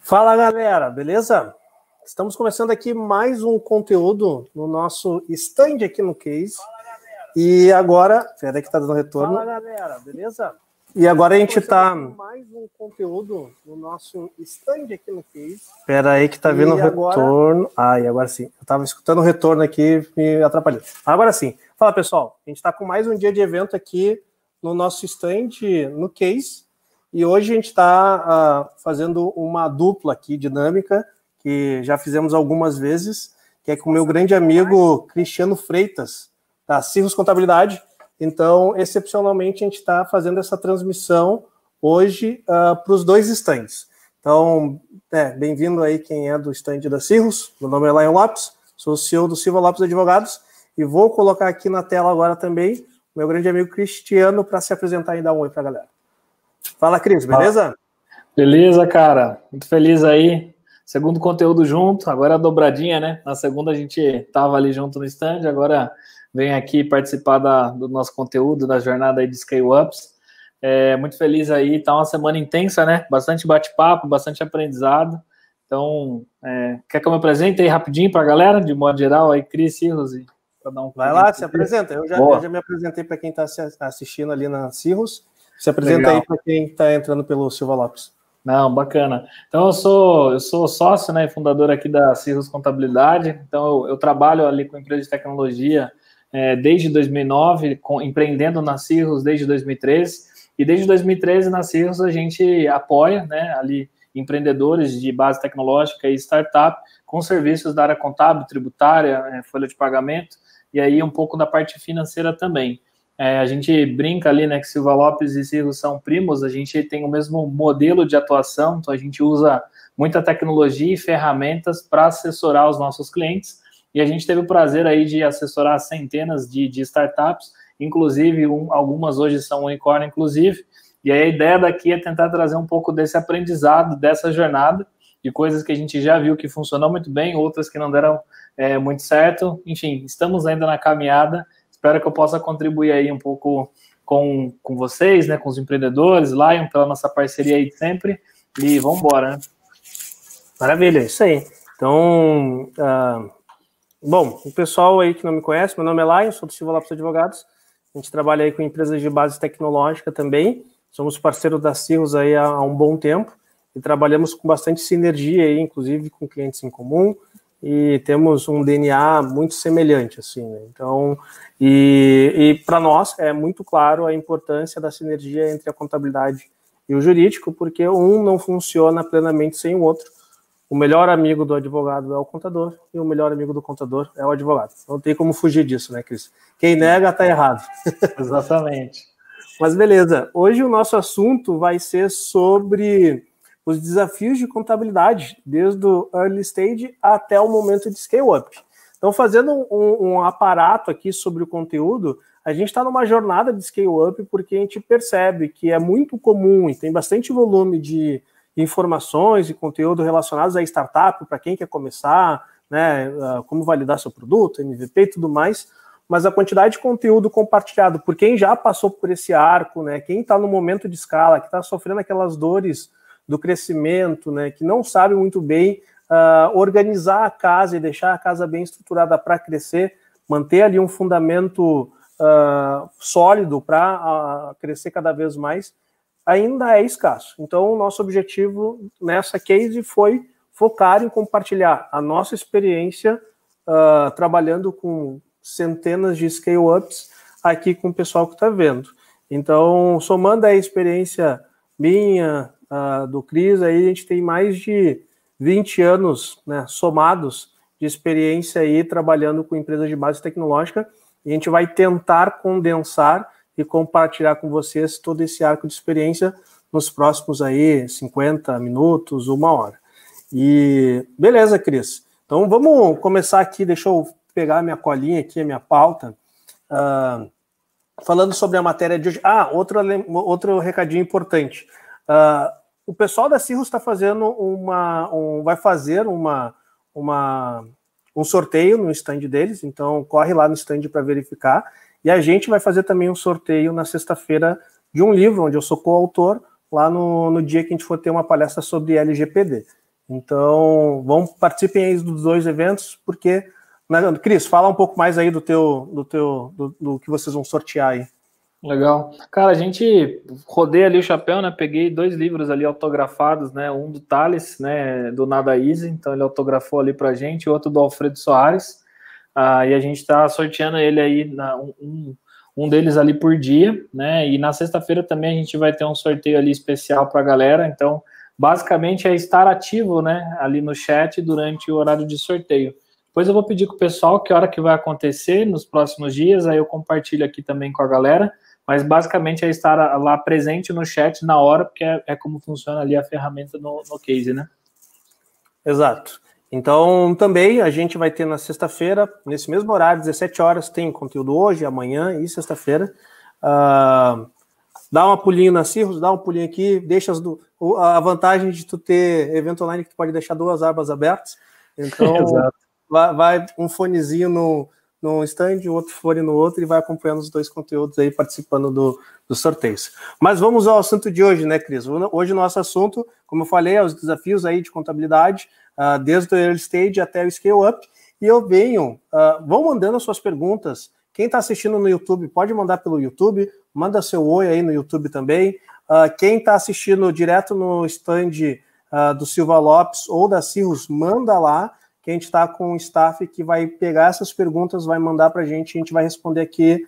Fala galera, beleza? Estamos começando aqui mais um conteúdo no nosso stand aqui no Case. E agora, peraí que tá dando retorno. Fala galera, beleza? E agora a gente tá mais um conteúdo no nosso stand aqui no Case. Peraí que tá vindo o retorno. E agora sim. Eu tava escutando o retorno aqui, me atrapalhou. Agora sim. Fala pessoal, a gente tá com mais um dia de evento aqui no nosso stand no Case. E hoje a gente está fazendo uma dupla aqui dinâmica, que já fizemos algumas vezes, que é com o meu grande amigo Cristiano Freitas, da Cirrus Contabilidade. Então, excepcionalmente, a gente está fazendo essa transmissão hoje para os dois stands. Então, bem-vindo aí quem é do stand da Cirrus. Meu nome é Lion Lopes, sou o CEO do Silva Lopes Advogados, e vou colocar aqui na tela agora também o meu grande amigo Cristiano para se apresentar e dar um oi para a galera. Fala, Cris, beleza? Beleza, cara. Muito feliz aí. Segundo conteúdo junto, agora a dobradinha, né? Na segunda a gente tava ali junto no stand, agora vem aqui participar do nosso conteúdo, da jornada aí de Scale Ups. Muito feliz aí, tá uma semana intensa, né? Bastante bate-papo, bastante aprendizado. Então, quer que eu me apresente aí rapidinho pra galera, de modo geral, aí, Cris, Cirrus e... Vai lá, se apresenta. Eu já me apresentei para quem está assistindo ali na Cirrus. Se apresenta Legal. Aí para quem está entrando pelo Silva Lopes. Não, bacana. Então, eu sou sócio, né, fundador aqui da Cirrus Contabilidade. Então, eu trabalho ali com empresa de tecnologia desde 2009, empreendendo na Cirrus desde 2013. E desde 2013, na Cirrus, a gente apoia, né, ali empreendedores de base tecnológica e startup com serviços da área contábil, tributária, folha de pagamento e aí um pouco da parte financeira também. A gente brinca ali, né, que Silva Lopes e Cirrus são primos, a gente tem o mesmo modelo de atuação, então a gente usa muita tecnologia e ferramentas para assessorar os nossos clientes, e a gente teve o prazer aí de assessorar centenas de startups, inclusive algumas hoje são unicórnio, inclusive, e aí a ideia daqui é tentar trazer um pouco desse aprendizado, dessa jornada, de coisas que a gente já viu que funcionou muito bem, outras que não deram muito certo, enfim, estamos ainda na caminhada. Espero que eu possa contribuir aí um pouco com vocês, né, com os empreendedores, Lion, pela nossa parceria aí de sempre, e vamos embora, né? Maravilha, isso aí. Então, bom, o pessoal aí que não me conhece, meu nome é Lion, sou do Silva Lopes Advogados, a gente trabalha aí com empresas de base tecnológica também, somos parceiros da Cirrus aí há um bom tempo, e trabalhamos com bastante sinergia aí, inclusive com clientes em comum, e temos um DNA muito semelhante, assim, né? Então, e para nós é muito claro a importância da sinergia entre a contabilidade e o jurídico, porque um não funciona plenamente sem o outro. O melhor amigo do advogado é o contador e o melhor amigo do contador é o advogado. Não tem como fugir disso, né, Cris? Quem nega tá errado. Exatamente. Mas beleza, hoje o nosso assunto vai ser sobre os desafios de contabilidade, desde o early stage até o momento de scale-up. Então, fazendo um aparato aqui sobre o conteúdo, a gente está numa jornada de scale-up porque a gente percebe que é muito comum e tem bastante volume de informações e conteúdo relacionados à startup, para quem quer começar, né, como validar seu produto, MVP e tudo mais, mas a quantidade de conteúdo compartilhado por quem já passou por esse arco, né, quem está no momento de escala, que está sofrendo aquelas dores do crescimento, né, que não sabe muito bem organizar a casa e deixar a casa bem estruturada para crescer, manter ali um fundamento sólido para crescer cada vez mais, ainda é escasso. Então, o nosso objetivo nessa case foi focar em compartilhar a nossa experiência trabalhando com centenas de scale-ups aqui com o pessoal que está vendo. Então, somando a experiência minha, do Cris, aí a gente tem mais de 20 anos, né, somados de experiência aí trabalhando com empresas de base tecnológica, e a gente vai tentar condensar e compartilhar com vocês todo esse arco de experiência nos próximos aí 50 minutos, 1 hora. E beleza, Cris. Então vamos começar aqui, deixa eu pegar minha colinha aqui, a minha pauta, falando sobre a matéria de hoje. Outro recadinho importante. O pessoal da Cirrus está fazendo vai fazer um sorteio no stand deles, então corre lá no stand para verificar, e a gente vai fazer também um sorteio na sexta-feira de um livro, onde eu sou coautor, lá no dia que a gente for ter uma palestra sobre LGPD. Então, participem aí dos dois eventos, porque... Cris, fala um pouco mais aí do que vocês vão sortear aí. Legal. Cara, a gente rodei ali o chapéu, né? Peguei 2 livros ali autografados, né? Um do Thales, né? Do Nada Easy, então ele autografou ali pra gente, outro do Alfredo Soares. E a gente tá sorteando ele aí, um deles ali por dia, né? E na sexta-feira também a gente vai ter um sorteio ali especial pra galera. Então, basicamente é estar ativo, né? Ali no chat durante o horário de sorteio. Depois eu vou pedir com o pessoal que hora que vai acontecer nos próximos dias, aí eu compartilho aqui também com a galera. Mas basicamente é estar lá presente no chat na hora, porque é como funciona ali a ferramenta no case, né? Exato. Então, também a gente vai ter na sexta-feira, nesse mesmo horário, 17 horas, tem conteúdo hoje, amanhã e sexta-feira. Dá uma pulinha na Cirrus, dá um pulinho aqui, deixa a vantagem de tu ter evento online que tu pode deixar 2 abas abertas. Então, vai um fonezinho no stand, o outro fone no outro, e vai acompanhando os 2 conteúdos aí, participando dos sorteios. Mas vamos ao assunto de hoje, né, Cris? Hoje o nosso assunto, como eu falei, é os desafios aí de contabilidade, desde o early stage até o scale up, e eu vão mandando as suas perguntas. Quem está assistindo no YouTube, pode mandar pelo YouTube, manda seu oi aí no YouTube também. Quem está assistindo direto no stand do Silva Lopes ou da Cirrus, manda lá, que a gente está com um staff que vai pegar essas perguntas, vai mandar para a gente vai responder aqui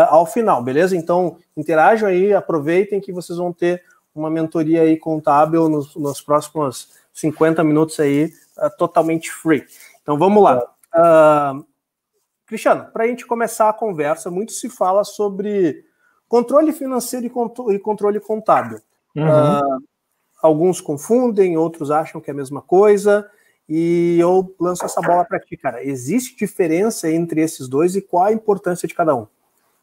ao final, beleza? Então, interajam aí, aproveitem que vocês vão ter uma mentoria aí contábil nos próximos 50 minutos aí, totalmente free. Então, vamos lá. Cristiano, para a gente começar a conversa, muito se fala sobre controle financeiro e controle contábil. Alguns confundem, outros acham que é a mesma coisa, e eu lanço essa bola para ti, cara. Existe diferença entre esses dois e qual a importância de cada um?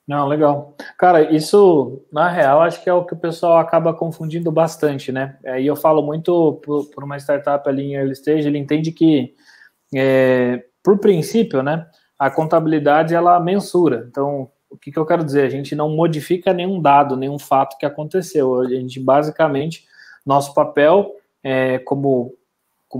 Não, legal. Cara, isso, na real, acho que é o que o pessoal acaba confundindo bastante, né? E eu falo muito por uma startup ali em early stage, ele entende que, por princípio, né, a contabilidade, ela mensura. Então, o que eu quero dizer? A gente não modifica nenhum dado, nenhum fato que aconteceu. A gente, basicamente, nosso papel como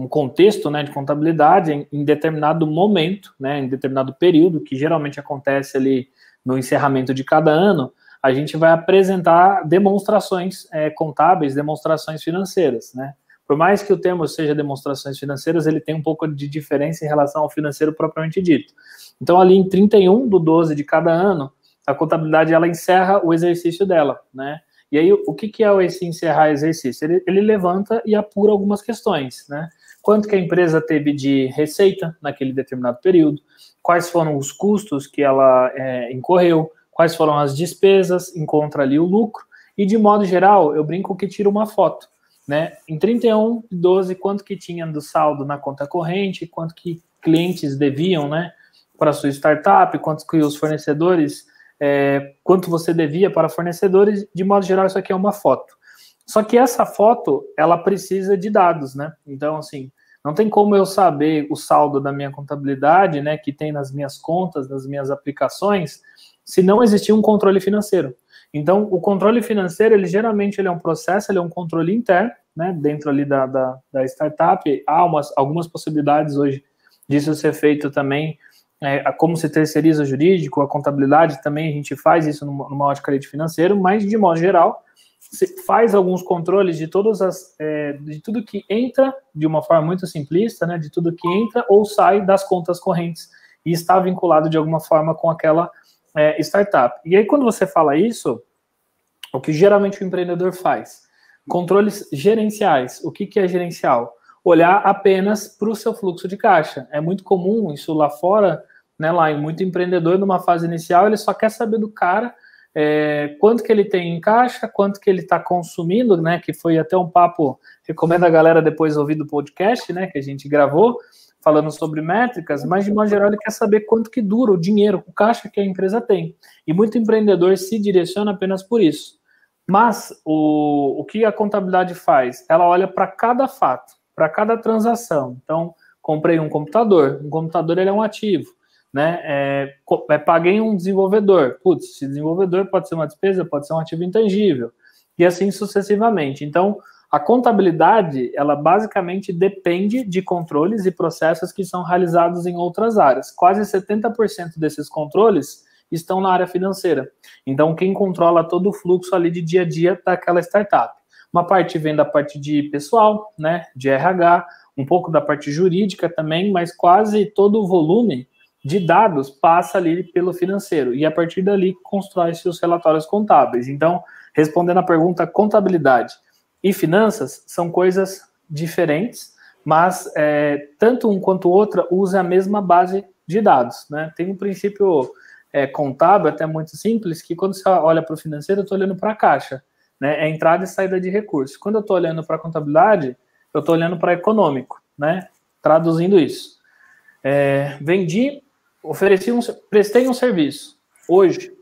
contexto, né, de contabilidade, em determinado momento, né, em determinado período, que geralmente acontece ali no encerramento de cada ano, a gente vai apresentar demonstrações contábeis, demonstrações financeiras, né? Por mais que o termo seja demonstrações financeiras, ele tem um pouco de diferença em relação ao financeiro propriamente dito. Então, ali em 31/12 de cada ano, a contabilidade, ela encerra o exercício dela, né? E aí, o que é esse encerrar exercício? Ele levanta e apura algumas questões, né? Quanto que a empresa teve de receita naquele determinado período, quais foram os custos que ela incorreu, quais foram as despesas, encontra ali o lucro, e de modo geral, eu brinco que tira uma foto, né? Em 31/12, quanto que tinha do saldo na conta corrente, quanto que clientes deviam, né, para a sua startup, quanto que os fornecedores, quanto você devia para fornecedores, de modo geral, isso aqui é uma foto. Só que essa foto, ela precisa de dados, né? Então, assim, não tem como eu saber o saldo da minha contabilidade, né, que tem nas minhas contas, nas minhas aplicações, se não existir um controle financeiro. Então, o controle financeiro, ele geralmente ele é um processo, ele é um controle interno, né, dentro ali da startup. Há algumas possibilidades hoje disso ser feito também, como se terceiriza o jurídico, a contabilidade também, a gente faz isso numa ótica de financeiro, mas, de modo geral, se faz alguns controles de de tudo que entra, de uma forma muito simplista, né, de tudo que entra ou sai das contas correntes e está vinculado de alguma forma com aquela startup. E aí, quando você fala isso, o que geralmente o empreendedor faz? Controles gerenciais. O que é gerencial? Olhar apenas para o seu fluxo de caixa. É muito comum isso lá fora, né, lá em muito empreendedor, numa fase inicial, ele só quer saber do cara quanto que ele tem em caixa, quanto que ele está consumindo, né, que foi até um papo, recomendo a galera depois ouvir do podcast, né, que a gente gravou, falando sobre métricas, mas de modo geral ele quer saber quanto que dura o dinheiro, o caixa que a empresa tem. E muito empreendedor se direciona apenas por isso. Mas o que a contabilidade faz? Ela olha para cada fato, para cada transação. Então, comprei um computador ele é um ativo, né? Paguei um desenvolvedor. Putz, esse desenvolvedor pode ser uma despesa, pode ser um ativo intangível. E assim sucessivamente. Então, A contabilidade, ela basicamente depende de controles e processos que são realizados em outras áreas. Quase 70% desses controles estão na área financeira. Então, quem controla todo o fluxo ali de dia a dia daquela startup. Uma parte vem da parte de pessoal, né, de RH, um pouco da parte jurídica também, mas quase todo o volume de dados passa ali pelo financeiro. E a partir dali, constrói-se os relatórios contábeis. Então, respondendo à pergunta, contabilidade e finanças são coisas diferentes, mas tanto um quanto o outro usa a mesma base de dados, né? Tem um princípio contábil até muito simples, que quando você olha para o financeiro, eu estou olhando para a caixa, né? É entrada e saída de recursos. Quando eu estou olhando para a contabilidade, eu estou olhando para econômico, né? Traduzindo isso. Vendi, prestei um serviço. Hoje,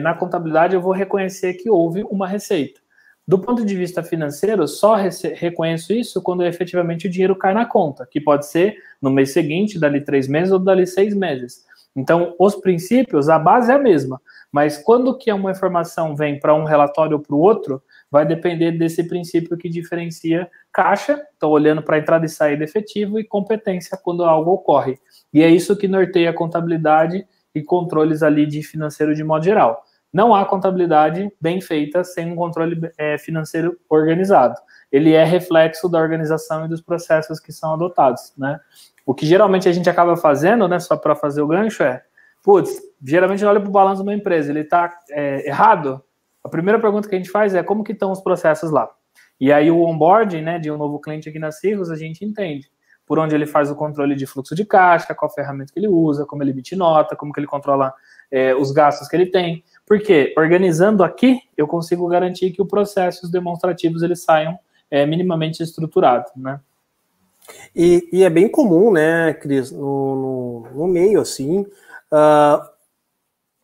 na contabilidade, eu vou reconhecer que houve uma receita. Do ponto de vista financeiro, só reconheço isso quando efetivamente o dinheiro cai na conta, que pode ser no mês seguinte, dali 3 meses ou dali 6 meses. Então, os princípios, a base é a mesma, mas quando que uma informação vem para um relatório ou para o outro, vai depender desse princípio que diferencia caixa, então olhando para entrada e saída efetivo, e competência quando algo ocorre. E é isso que norteia a contabilidade e controles ali de financeiro de modo geral. Não há contabilidade bem feita sem um controle financeiro organizado. Ele é reflexo da organização e dos processos que são adotados, né? O que geralmente a gente acaba fazendo, né, só para fazer o gancho, geralmente olha para o balanço de uma empresa, ele está errado. A primeira pergunta que a gente faz é como que estão os processos lá? E aí o onboarding, né, de um novo cliente aqui na Cirrus, a gente entende por onde ele faz o controle de fluxo de caixa, qual ferramenta que ele usa, como ele emite nota, como que ele controla os gastos que ele tem. Porque organizando aqui, eu consigo garantir que os processos demonstrativos eles saiam minimamente estruturados, né? E é bem comum, né, Cris, no meio, assim,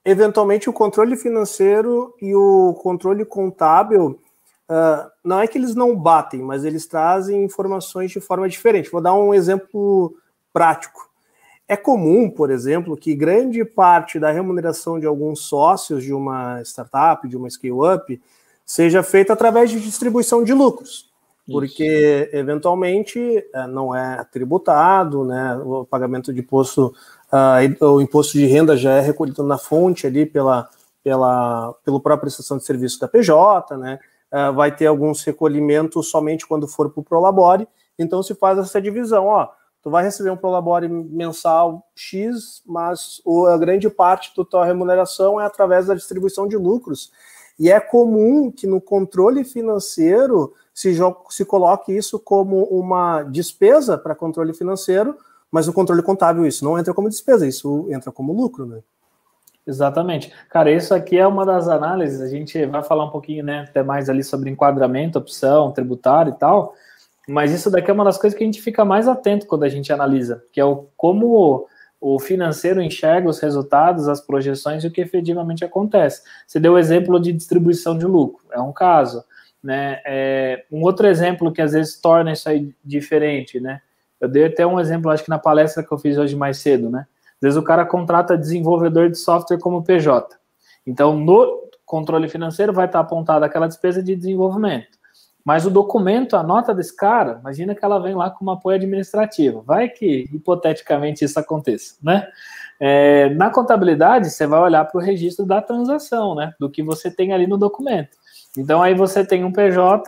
eventualmente o controle financeiro e o controle contábil, não é que eles não batem, mas eles trazem informações de forma diferente. Vou dar um exemplo prático. É comum, por exemplo, que grande parte da remuneração de alguns sócios de uma startup, de uma scale-up, seja feita através de distribuição de lucros. Porque, eventualmente, não é tributado, né? O pagamento de imposto, o imposto de renda já é recolhido na fonte ali pela própria prestação de serviço da PJ, né? Vai ter alguns recolhimentos somente quando for para o Prolabore, então se faz essa divisão, tu vai receber um Prolabore mensal X, mas a grande parte da tua remuneração é através da distribuição de lucros. E é comum que no controle financeiro se coloque isso como uma despesa para controle financeiro, mas no controle contábil isso não entra como despesa, isso entra como lucro, né? Exatamente. Cara, isso aqui é uma das análises, a gente vai falar um pouquinho, né, até mais ali sobre enquadramento, opção, tributário e tal, mas isso daqui é uma das coisas que a gente fica mais atento quando a gente analisa, que é como o financeiro enxerga os resultados, as projeções e o que efetivamente acontece. Você deu o exemplo de distribuição de lucro, é um caso, né? Um outro exemplo que às vezes torna isso aí diferente, né? Eu dei até um exemplo, acho que na palestra que eu fiz hoje mais cedo, né? Às vezes o cara contrata desenvolvedor de software como PJ. Então, no controle financeiro vai estar apontada aquela despesa de desenvolvimento. Mas o documento, a nota desse cara, imagina que ela vem lá com uma apoio administrativo. Vai que, hipoteticamente, isso aconteça, né? Na contabilidade, você vai olhar para o registro da transação, né? Do que você tem ali no documento. Então, aí você tem um PJ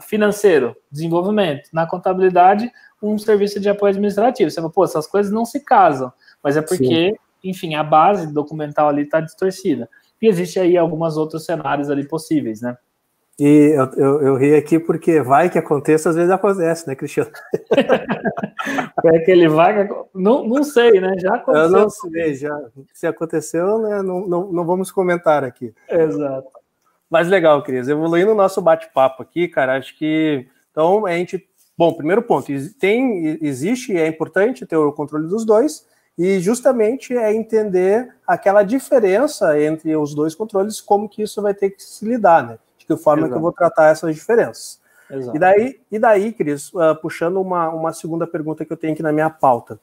financeiro, desenvolvimento. Na contabilidade, um serviço de apoio administrativo. Você fala, essas coisas não se casam. Mas é porque, sim, enfim, a base documental ali está distorcida. E existe aí alguns outros cenários ali possíveis, né? E eu ri aqui porque vai que aconteça, às vezes acontece, né, Cristiano? É que ele vai... Não sei, né? Já aconteceu. Eu não sei, se aconteceu, né, não vamos comentar aqui. Exato. Mas legal, Cris. Evoluindo o nosso bate-papo aqui, cara, acho que... Então, a gente... Bom, primeiro ponto, existe e é importante ter o controle dos dois, e justamente é entender aquela diferença entre os dois controles, como que isso vai ter que se lidar, né? De que forma que eu vou tratar essas diferenças. Exato. E daí, Cris, puxando uma segunda pergunta que eu tenho aqui na minha pauta.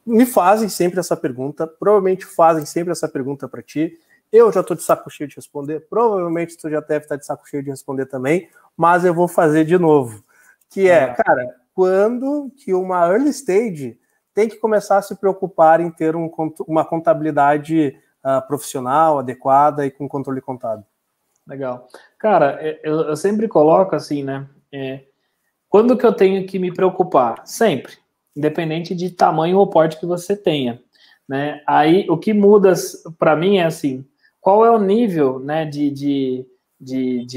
Me fazem sempre essa pergunta, provavelmente fazem sempre essa pergunta para ti, Eu já estou de saco cheio de responder, provavelmente tu já deve estar de saco cheio de responder também, mas eu vou fazer de novo. Que é, cara, quando que uma early stage tem que começar a se preocupar em ter uma contabilidade profissional, adequada e com controle contábil? Legal. Cara, eu sempre coloco assim, né? Quando que eu tenho que me preocupar? Sempre. Independente de tamanho ou porte que você tenha, né? Aí, o que muda para mim é assim, qual é o nível, né, de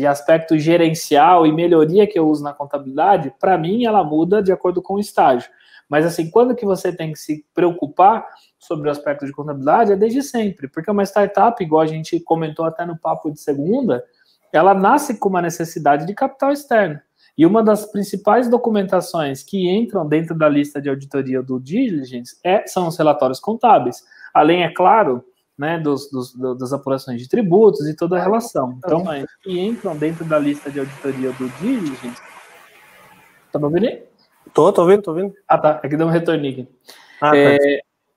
aspecto gerencial e melhoria que eu uso na contabilidade? Para mim, ela muda de acordo com o estágio. Mas, assim, quando que você tem que se preocupar sobre o aspecto de contabilidade? É desde sempre, porque uma startup, igual a gente comentou até no papo de segunda, ela nasce com uma necessidade de capital externo. E uma das principais documentações que entram dentro da lista de auditoria do Diligence são os relatórios contábeis. Além, é claro, né, das apurações de tributos e toda a relação. Então, que entram dentro da lista de auditoria do Diligence. Tá me ouvindo aí? Tô ouvindo. Ah, tá. Aqui deu um retorninho aqui. Tá.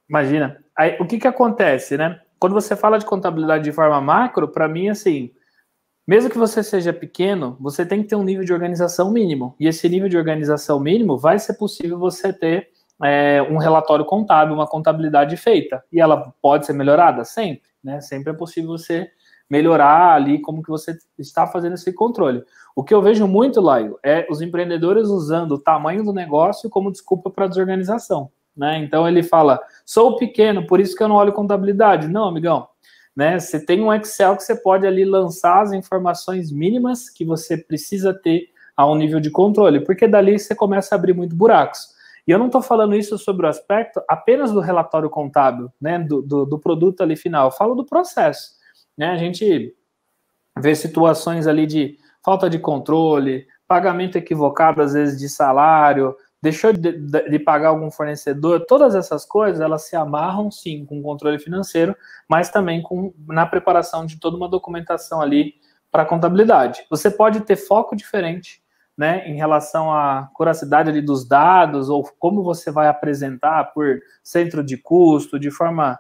Imagina. Aí, o que acontece, né? Quando você fala de contabilidade de forma macro, para mim, assim, mesmo que você seja pequeno, você tem que ter um nível de organização mínimo. E esse nível de organização mínimo vai ser possível você ter um relatório contábil, uma contabilidade feita. E ela pode ser melhorada? Sempre. Né? Sempre é possível você melhorar ali como que você está fazendo esse controle. O que eu vejo muito, Laio, é os empreendedores usando o tamanho do negócio como desculpa para a desorganização. Né? Então ele fala, sou pequeno, por isso que eu não olho contabilidade. Não, amigão. Né? Você tem um Excel que você pode ali lançar as informações mínimas que você precisa ter a um nível de controle, porque dali você começa a abrir muito buracos. E eu não estou falando isso sobre o aspecto apenas do relatório contábil, né, do produto ali final, eu falo do processo. Né? A gente vê situações ali de falta de controle, pagamento equivocado às vezes de salário, deixou de pagar algum fornecedor, todas essas coisas, elas se amarram, sim, com controle financeiro, mas também na preparação de toda uma documentação ali para a contabilidade. Você pode ter foco diferente, né, em relação à curacidade ali dos dados, ou como você vai apresentar por centro de custo, de forma,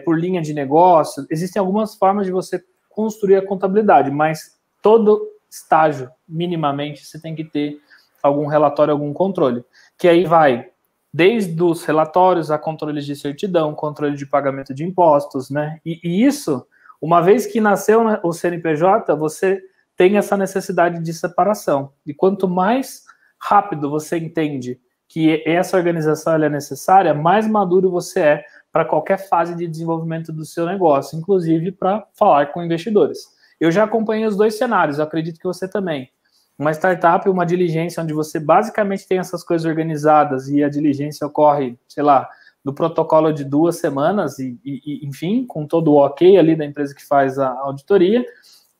por linha de negócio. Existem algumas formas de você construir a contabilidade, mas todo estágio, minimamente, você tem que ter algum relatório, algum controle. Que aí vai desde os relatórios a controles de certidão, controle de pagamento de impostos, né? E isso, uma vez que nasceu o CNPJ, você tem essa necessidade de separação. E quanto mais rápido você entende que essa organização é necessária, mais maduro você é para qualquer fase de desenvolvimento do seu negócio, inclusive para falar com investidores. Eu já acompanhei os dois cenários, eu acredito que você também. Uma startup, uma diligência onde você basicamente tem essas coisas organizadas e a diligência ocorre, sei lá, no protocolo de 2 semanas e enfim, com todo o ok ali da empresa que faz a auditoria,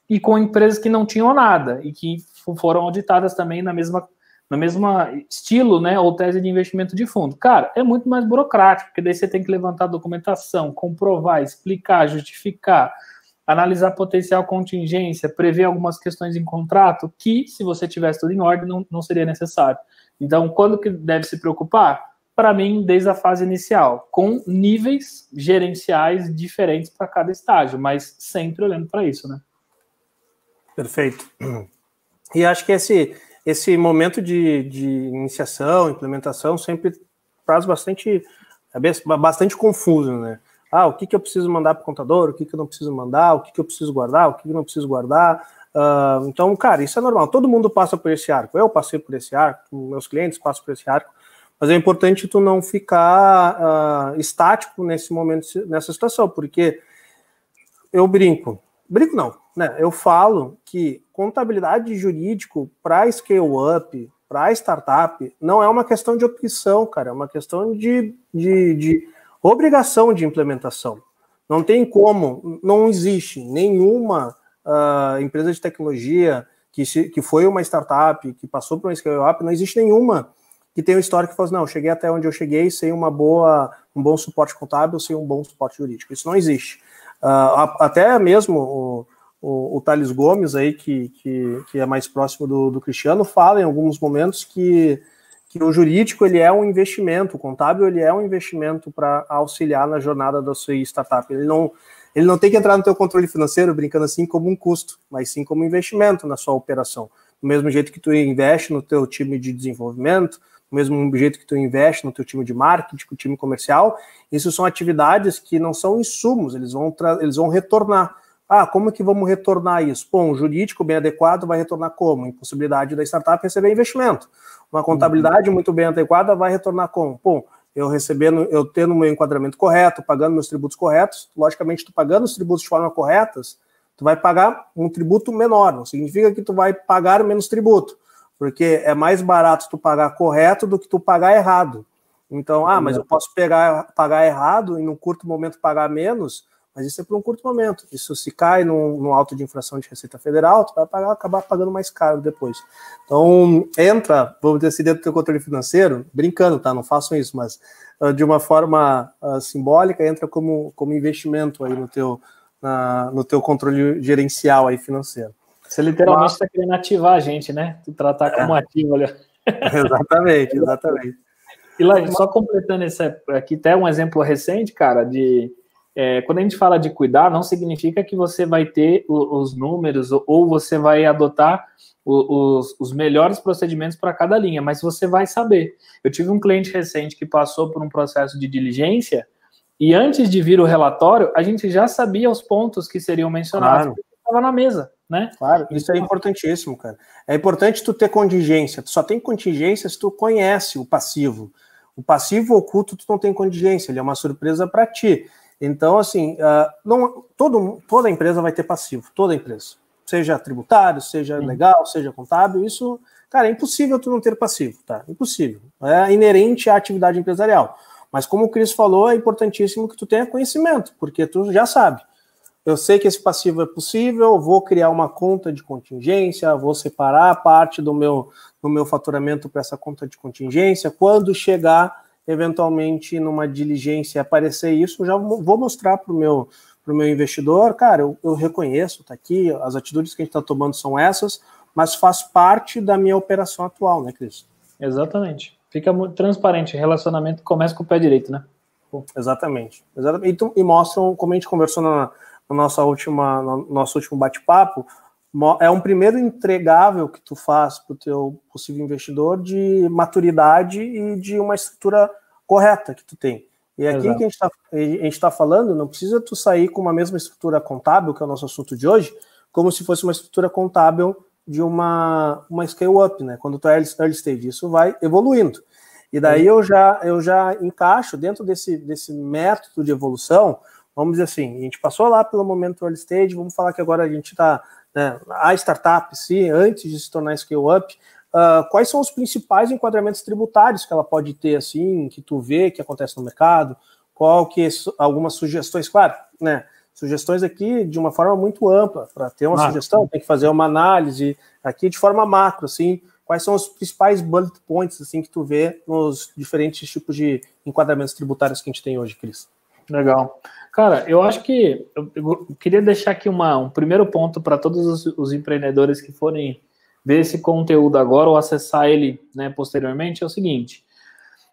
e com empresas que não tinham nada e que foram auditadas também no mesmo estilo, né, ou tese de investimento de fundo. Cara, é muito mais burocrático, porque daí você tem que levantar documentação, comprovar, explicar, justificar, analisar potencial contingência, prever algumas questões em contrato que, se você tivesse tudo em ordem, não seria necessário. Então, quando que deve se preocupar? Para mim, desde a fase inicial, com níveis gerenciais diferentes para cada estágio, mas sempre olhando para isso, né? Perfeito. E acho que esse momento de iniciação, implementação, sempre traz bastante confuso, né? O que eu preciso mandar para o contador, o que eu não preciso mandar, o que eu preciso guardar, o que eu não preciso guardar. Então, cara, isso é normal. Todo mundo passa por esse arco. Eu passei por esse arco, meus clientes passam por esse arco. Mas é importante tu não ficar estático nesse momento, nessa situação, porque eu brinco não, né? Eu falo que contabilidade jurídico para scale-up, para startup, não é uma questão de opção, cara, é uma questão de obrigação de implementação. Não tem como, não existe nenhuma empresa de tecnologia que foi uma startup, que passou por uma scale-up, não existe nenhuma que tenha um histórico que fala assim, não, eu cheguei até onde eu cheguei sem um bom suporte contábil, sem um bom suporte jurídico. Isso não existe. Até mesmo o Thales Gomes, aí, que é mais próximo do Cristiano, fala em alguns momentos que o jurídico ele é um investimento, o contábil ele é um investimento para auxiliar na jornada da sua startup. ele não tem que entrar no teu controle financeiro, brincando assim, como um custo, mas sim como investimento na sua operação. Do mesmo jeito que tu investe no teu time de desenvolvimento, do mesmo jeito que tu investe no teu time de marketing, no time comercial, isso são atividades que não são insumos, eles vão retornar. Ah, como que vamos retornar isso? Bom, um jurídico bem adequado vai retornar como? Impossibilidade da startup receber investimento. Uma contabilidade muito bem adequada vai retornar como? Bom, eu tendo o meu enquadramento correto, pagando meus tributos corretos, logicamente, tu pagando os tributos de forma correta, tu vai pagar um tributo menor, não significa que tu vai pagar menos tributo, porque é mais barato tu pagar correto do que tu pagar errado. Então, mas eu posso pagar errado e num curto momento pagar menos, mas isso é por um curto momento. Isso se cai num auto de infração de Receita Federal, tu vai acabar pagando mais caro depois. Então, entra, vamos dizer assim, dentro do teu controle financeiro, brincando, tá? Não façam isso, mas de uma forma simbólica, entra como investimento aí no teu controle gerencial aí financeiro. Você literalmente está querendo ativar a gente, né? Tu tratar como ativo ali. Exatamente. E lá, só completando esse aqui, até um exemplo recente, cara, quando a gente fala de cuidar, não significa que você vai ter os números ou você vai adotar os melhores procedimentos para cada linha, mas você vai saber. Eu tive um cliente recente que passou por um processo de diligência e antes de vir o relatório, a gente já sabia os pontos que seriam mencionados, porque estava na mesa, né? Claro, isso é importantíssimo, cara. É importante tu ter contingência. Tu só tem contingência se tu conhece o passivo. O passivo oculto tu não tem contingência, ele é uma surpresa para ti. Então, assim, toda empresa vai ter passivo, toda empresa. Seja tributário, seja legal, seja contábil, isso, cara, é impossível tu não ter passivo, tá? Impossível. É inerente à atividade empresarial. Mas como o Cris falou, é importantíssimo que tu tenha conhecimento, porque tu já sabe. Eu sei que esse passivo é possível, vou criar uma conta de contingência, vou separar parte do meu faturamento para essa conta de contingência. Quando chegar eventualmente numa diligência aparecer isso, eu já vou mostrar para o meu investidor, cara, eu reconheço, tá aqui, as atitudes que a gente está tomando são essas, mas faz parte da minha operação atual, né, Cris? Exatamente. Fica muito transparente, relacionamento começa com o pé direito, né? Exatamente. E mostram, como a gente conversou no nosso último bate-papo, é um primeiro entregável que tu faz para o teu possível investidor de maturidade e de uma estrutura correta que tu tem. E aqui que a gente está falando, não precisa tu sair com uma mesma estrutura contábil, que é o nosso assunto de hoje, como se fosse uma estrutura contábil de uma scale-up, né? Quando tu é early stage, isso vai evoluindo. E daí eu já encaixo dentro desse método de evolução, vamos dizer assim, a gente passou lá pelo momento early stage, vamos falar que agora a gente está... a startup, antes de se tornar scale-up, quais são os principais enquadramentos tributários que ela pode ter, assim, que tu vê que acontece no mercado? Algumas sugestões, claro, né? Sugestões aqui de uma forma muito ampla. Para ter uma sugestão, tem que fazer uma análise aqui de forma macro, assim, quais são os principais bullet points, assim, que tu vê nos diferentes tipos de enquadramentos tributários que a gente tem hoje, Cris? Legal. Cara, eu acho que eu queria deixar aqui um primeiro ponto para todos os empreendedores que forem ver esse conteúdo agora ou acessar ele, né, posteriormente, é o seguinte: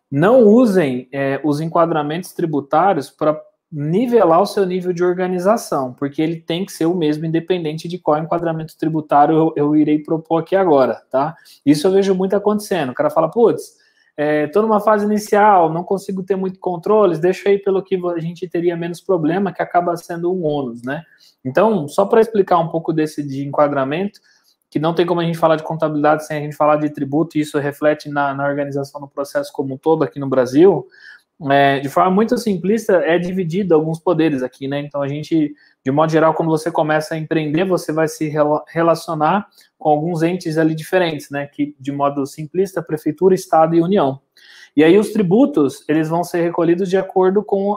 não usem os enquadramentos tributários para nivelar o seu nível de organização, porque ele tem que ser o mesmo, independente de qual enquadramento tributário eu irei propor aqui agora, tá? Isso eu vejo muito acontecendo. O cara fala, putz, estou numa fase inicial, não consigo ter muito controles, deixa aí pelo que a gente teria menos problema, que acaba sendo um ônus, né? Então, só para explicar um pouco desse de enquadramento, que não tem como a gente falar de contabilidade sem a gente falar de tributo, e isso reflete na organização, no processo como um todo aqui no Brasil, de forma muito simplista, é dividido alguns poderes aqui, né? Então, a gente, de modo geral, quando você começa a empreender, você vai se relacionar com alguns entes ali diferentes, né? Que, de modo simplista, prefeitura, estado e união. E aí, os tributos, eles vão ser recolhidos de acordo com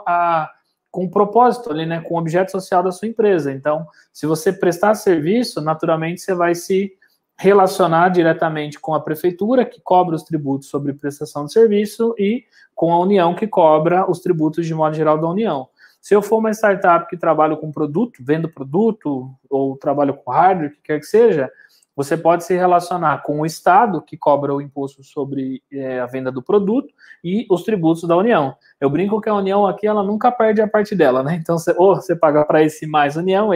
o propósito ali, né? Com o objeto social da sua empresa. Então, se você prestar serviço, naturalmente, você vai se relacionar diretamente com a prefeitura, que cobra os tributos sobre prestação de serviço, e com a União, que cobra os tributos de modo geral da União. Se eu for uma startup que trabalha com produto, vendo produto, ou trabalho com hardware, o que quer que seja, você pode se relacionar com o Estado, que cobra o imposto sobre a venda do produto, e os tributos da União. Eu brinco que a União aqui, ela nunca perde a parte dela, né? Então, ou você paga para esse mais União,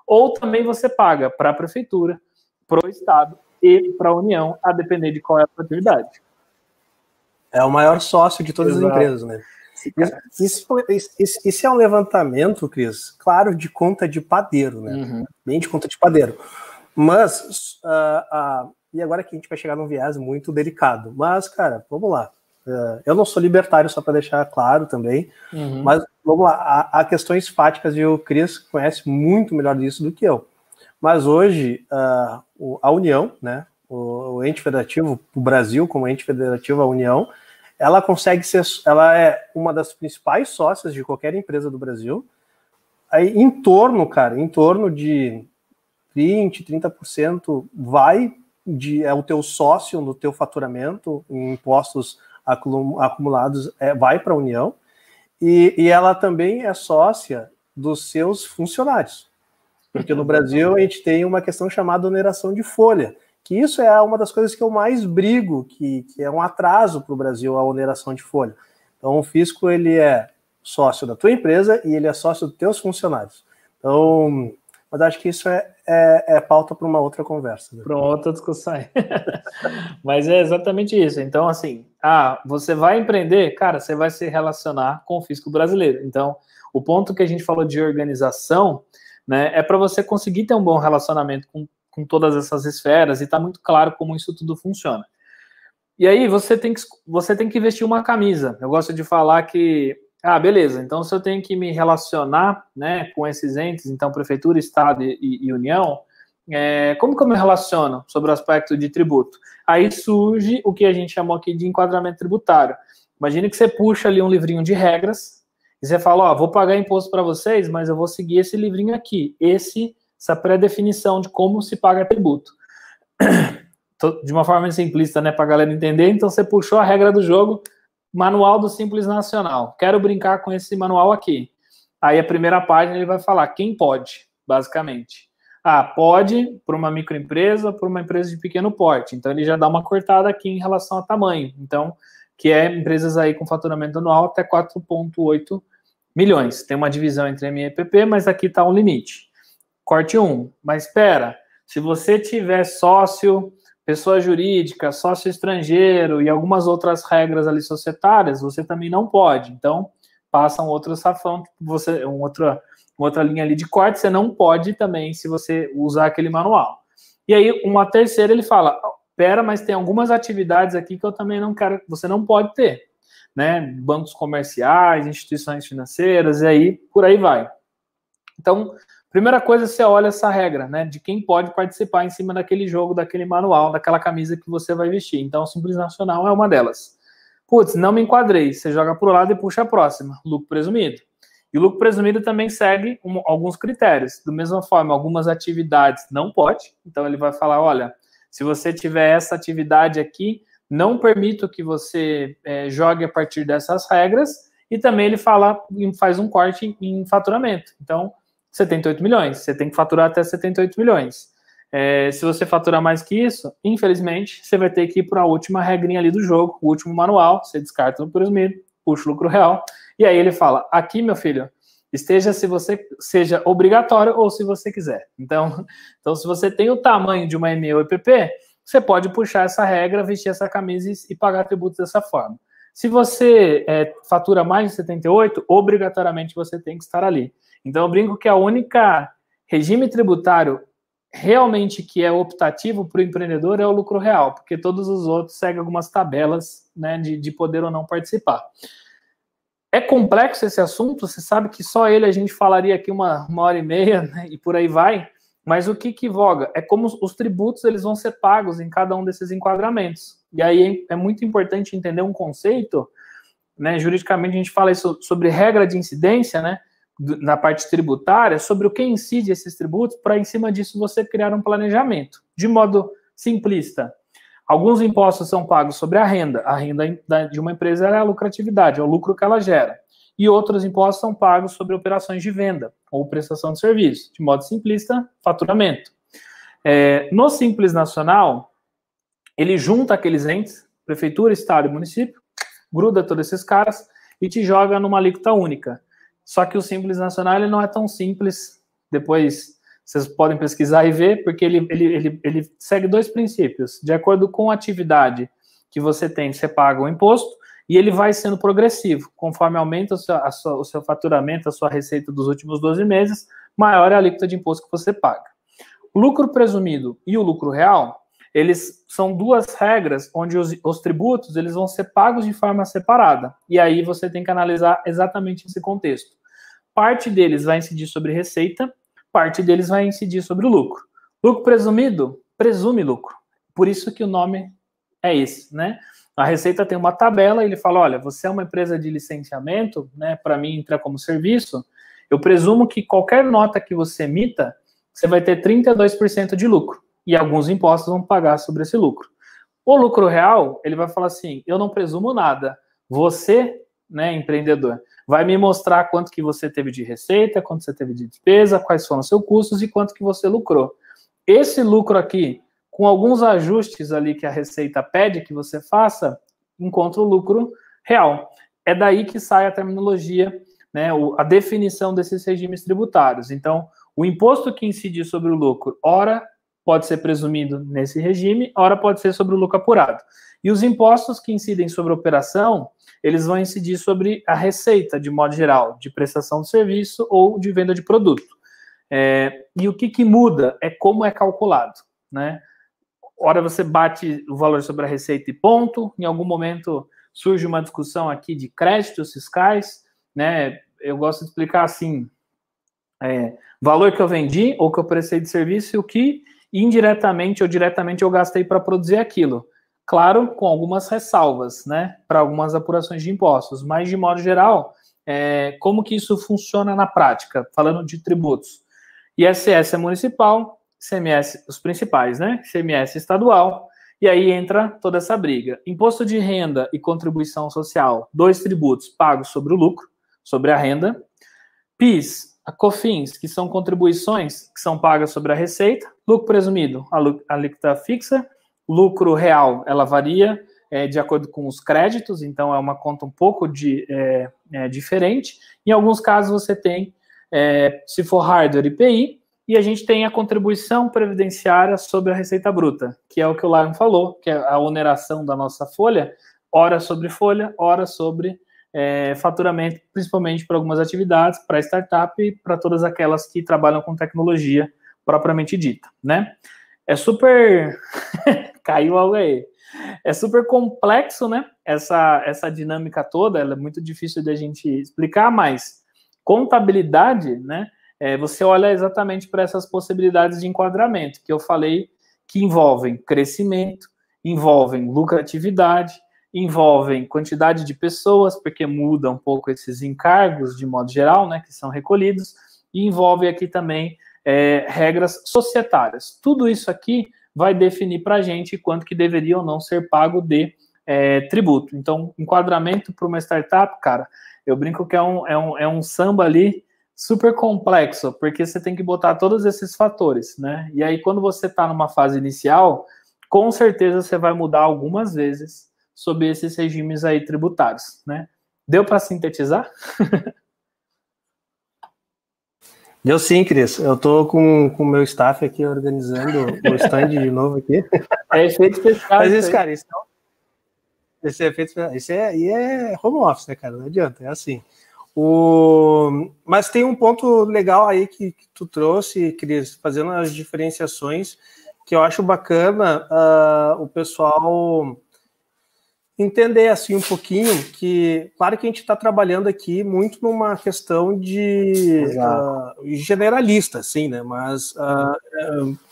ou também você paga para a Prefeitura, para o Estado e para a União, a depender de qual é a sua atividade. É o maior sócio de todas as empresas, né? Isso é um levantamento, Cris, claro, de conta de padeiro, né? Uhum. Bem de conta de padeiro. Mas, e agora que a gente vai chegar num viés muito delicado. Mas, cara, vamos lá. Eu não sou libertário, só para deixar claro também. Uhum. Mas, vamos lá. Há questões fáticas e o Cris conhece muito melhor disso do que eu. Mas hoje, a União, né? O ente federativo, o Brasil como ente federativo, a União, ela é uma das principais sócias de qualquer empresa do Brasil. Aí, em torno de 20%, 30% é o teu sócio no teu faturamento, em impostos acumulados, vai para a União, e ela também é sócia dos seus funcionários. Porque no Brasil a gente tem uma questão chamada oneração de folha, que isso é uma das coisas que eu mais brigo, que é um atraso para o Brasil, a oneração de folha. Então o fisco, ele é sócio da tua empresa e ele é sócio dos teus funcionários. Então, mas acho que isso é pauta para uma outra conversa. Né? Para uma outra discussão. Mas é exatamente isso. Então, assim, você vai empreender, cara, você vai se relacionar com o fisco brasileiro. Então, o ponto que a gente falou de organização, né, é para você conseguir ter um bom relacionamento com todas essas esferas e tá muito claro como isso tudo funciona. E aí você tem que vestir uma camisa. Eu gosto de falar que, beleza, então se eu tenho que me relacionar, né, com esses entes, então Prefeitura, Estado e União, como que eu me relaciono sobre o aspecto de tributo? Aí surge o que a gente chamou aqui de enquadramento tributário. Imagine que você puxa ali um livrinho de regras e você fala, vou pagar imposto para vocês, mas eu vou seguir esse livrinho aqui, essa pré-definição de como se paga tributo. De uma forma simplista, né, para a galera entender. Então, você puxou a regra do jogo, manual do Simples Nacional. Quero brincar com esse manual aqui. Aí, a primeira página, ele vai falar quem pode, basicamente. Pode para uma microempresa, para uma empresa de pequeno porte. Então, ele já dá uma cortada aqui em relação a tamanho. Então, que é empresas aí com faturamento anual até 4,8 milhões. Tem uma divisão entre ME e EPP, mas aqui está um limite. Corte 1. Mas espera, se você tiver sócio, pessoa jurídica, sócio estrangeiro e algumas outras regras ali societárias, você também não pode. Então, passa um outro safão, outra linha ali de corte, você não pode também se você usar aquele manual. E aí, uma terceira, ele fala, espera, mas tem algumas atividades aqui que eu também não quero, você não pode ter, né? Bancos comerciais, instituições financeiras, e aí, por aí vai. Então, primeira coisa, você olha essa regra, né, de quem pode participar em cima daquele jogo, daquele manual, daquela camisa que você vai vestir. Então, o Simples Nacional é uma delas. Putz, não me enquadrei. Você joga para o lado e puxa a próxima. Lucro presumido. E o lucro presumido também segue alguns critérios. Da mesma forma, algumas atividades não pode. Então, ele vai falar, olha, se você tiver essa atividade aqui, não permito que você jogue a partir dessas regras. E também ele faz um corte em faturamento. Então, 78 milhões, você tem que faturar até 78 milhões. Se você faturar mais que isso, infelizmente, você vai ter que ir para a última regrinha ali do jogo, o último manual, você descarta o presumido, puxa o lucro real, e aí ele fala, aqui, meu filho, seja obrigatório ou se você quiser. Então, se você tem o tamanho de uma ME ou EPP, você pode puxar essa regra, vestir essa camisa e pagar tributos dessa forma. Se você fatura mais de 78, obrigatoriamente você tem que estar ali. Então, eu brinco que a única regime tributário realmente que é optativo para o empreendedor é o lucro real, porque todos os outros seguem algumas tabelas, né, de poder ou não participar. É complexo esse assunto, você sabe que só ele a gente falaria aqui uma hora e meia, né, e por aí vai, mas o que voga é como os tributos eles vão ser pagos em cada um desses enquadramentos. E aí é muito importante entender um conceito, né, juridicamente a gente fala isso sobre regra de incidência, né, na parte tributária, sobre o que incide esses tributos, para em cima disso você criar um planejamento. De modo simplista, alguns impostos são pagos sobre a renda de uma empresa é a lucratividade, é o lucro que ela gera, e outros impostos são pagos sobre operações de venda ou prestação de serviço. De modo simplista, faturamento. No Simples Nacional, ele junta aqueles entes, prefeitura, estado e município, gruda todos esses caras e te joga numa alíquota única. Só que o Simples Nacional ele não é tão simples, depois vocês podem pesquisar e ver, porque ele segue 2 princípios. De acordo com a atividade que você tem, você paga o imposto, e ele vai sendo progressivo. Conforme aumenta o seu faturamento, a sua receita dos últimos 12 meses, maior é a alíquota de imposto que você paga. O lucro presumido e o lucro real, eles são 2 regras onde os tributos eles vão ser pagos de forma separada. E aí você tem que analisar exatamente esse contexto. Parte deles vai incidir sobre receita, parte deles vai incidir sobre o lucro. Lucro presumido, presume lucro. Por isso que o nome é esse, né? A Receita tem uma tabela, ele fala, olha, você é uma empresa de licenciamento, né? Para mim, entra como serviço, eu presumo que qualquer nota que você emita, você vai ter 32% de lucro. E alguns impostos vão pagar sobre esse lucro. O lucro real, ele vai falar assim, eu não presumo nada. Você, né, empreendedor, vai me mostrar quanto que você teve de receita, quanto você teve de despesa, quais foram os seus custos e quanto que você lucrou. Esse lucro aqui, com alguns ajustes ali que a Receita pede que você faça, encontra o lucro real. É daí que sai a terminologia, né, a definição desses regimes tributários. Então, o imposto que incide sobre o lucro, ora pode ser presumido nesse regime, ora pode ser sobre o lucro apurado. E os impostos que incidem sobre a operação, eles vão incidir sobre a receita, de modo geral, de prestação de serviço ou de venda de produto. E o que muda é como é calculado, né? Ora você bate o valor sobre a receita e ponto, em algum momento surge uma discussão aqui de créditos fiscais, né? Eu gosto de explicar assim, valor que eu vendi ou que eu prestei de serviço e o que indiretamente ou diretamente eu gastei para produzir aquilo. Claro, com algumas ressalvas, né, para algumas apurações de impostos, mas de modo geral, como que isso funciona na prática, falando de tributos? ISS é municipal, ICMS, os principais, né, ICMS estadual, e aí entra toda essa briga. Imposto de renda e contribuição social, 2 tributos pagos sobre o lucro, sobre a renda, PIS, a COFINS, que são contribuições que são pagas sobre a receita, lucro presumido, a alíquota fixa, lucro real, ela varia de acordo com os créditos, então é uma conta um pouco diferente. Em alguns casos você tem, se for hardware, IPI, e a gente tem a contribuição previdenciária sobre a receita bruta, que é o que o Lion falou, que é a oneração da nossa folha, ora sobre folha, ora sobre faturamento, principalmente para algumas atividades, para startup e para todas aquelas que trabalham com tecnologia propriamente dita, né? É super... Caiu algo aí. É super complexo, né? Essa dinâmica toda, ela é muito difícil de a gente explicar, mas contabilidade, né? Você olha exatamente para essas possibilidades de enquadramento que eu falei, que envolvem crescimento, envolvem lucratividade, envolvem quantidade de pessoas, porque muda um pouco esses encargos de modo geral, né, que são recolhidos, e envolve aqui também regras societárias. Tudo isso aqui vai definir para a gente quanto que deveria ou não ser pago de tributo. Então, enquadramento para uma startup, cara, eu brinco que é um samba ali super complexo, porque você tem que botar todos esses fatores, né? E aí, quando você está numa fase inicial, com certeza você vai mudar algumas vezes sobre esses regimes aí tributários, né? Deu para sintetizar? Deu sim, Cris. Eu tô com o meu staff aqui organizando o stand de novo aqui. É efeito especial. Mas isso, cara, esse é efeito especial. Isso é home office, né, cara? Não adianta, é assim. Mas tem um ponto legal aí que tu trouxe, Cris, fazendo as diferenciações, que eu acho bacana o pessoal entender assim um pouquinho que, claro que a gente está trabalhando aqui muito numa questão de generalista, assim, né? Mas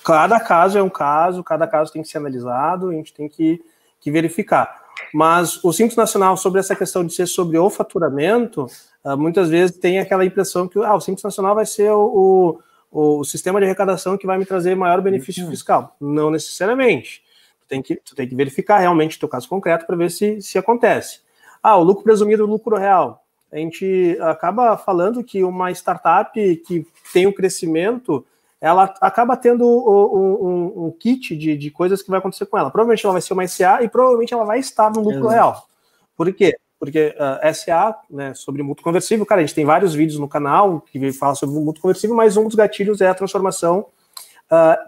cada caso é um caso, cada caso tem que ser analisado, a gente tem que verificar. Mas o Simples Nacional, sobre essa questão de ser sobre o faturamento, muitas vezes tem aquela impressão que o Simples Nacional vai ser o sistema de arrecadação que vai me trazer maior benefício fiscal. Não necessariamente. Tu tem que verificar realmente o teu caso concreto para ver se acontece. O lucro presumido, o lucro real. A gente acaba falando que uma startup que tem um crescimento, ela acaba tendo um kit de coisas que vai acontecer com ela. Provavelmente ela vai ser uma SA e provavelmente ela vai estar no lucro real. Por quê? Porque SA, né, sobre mútuo conversível, cara, a gente tem vários vídeos no canal que falam sobre o mútuo conversível, mas um dos gatilhos é a transformação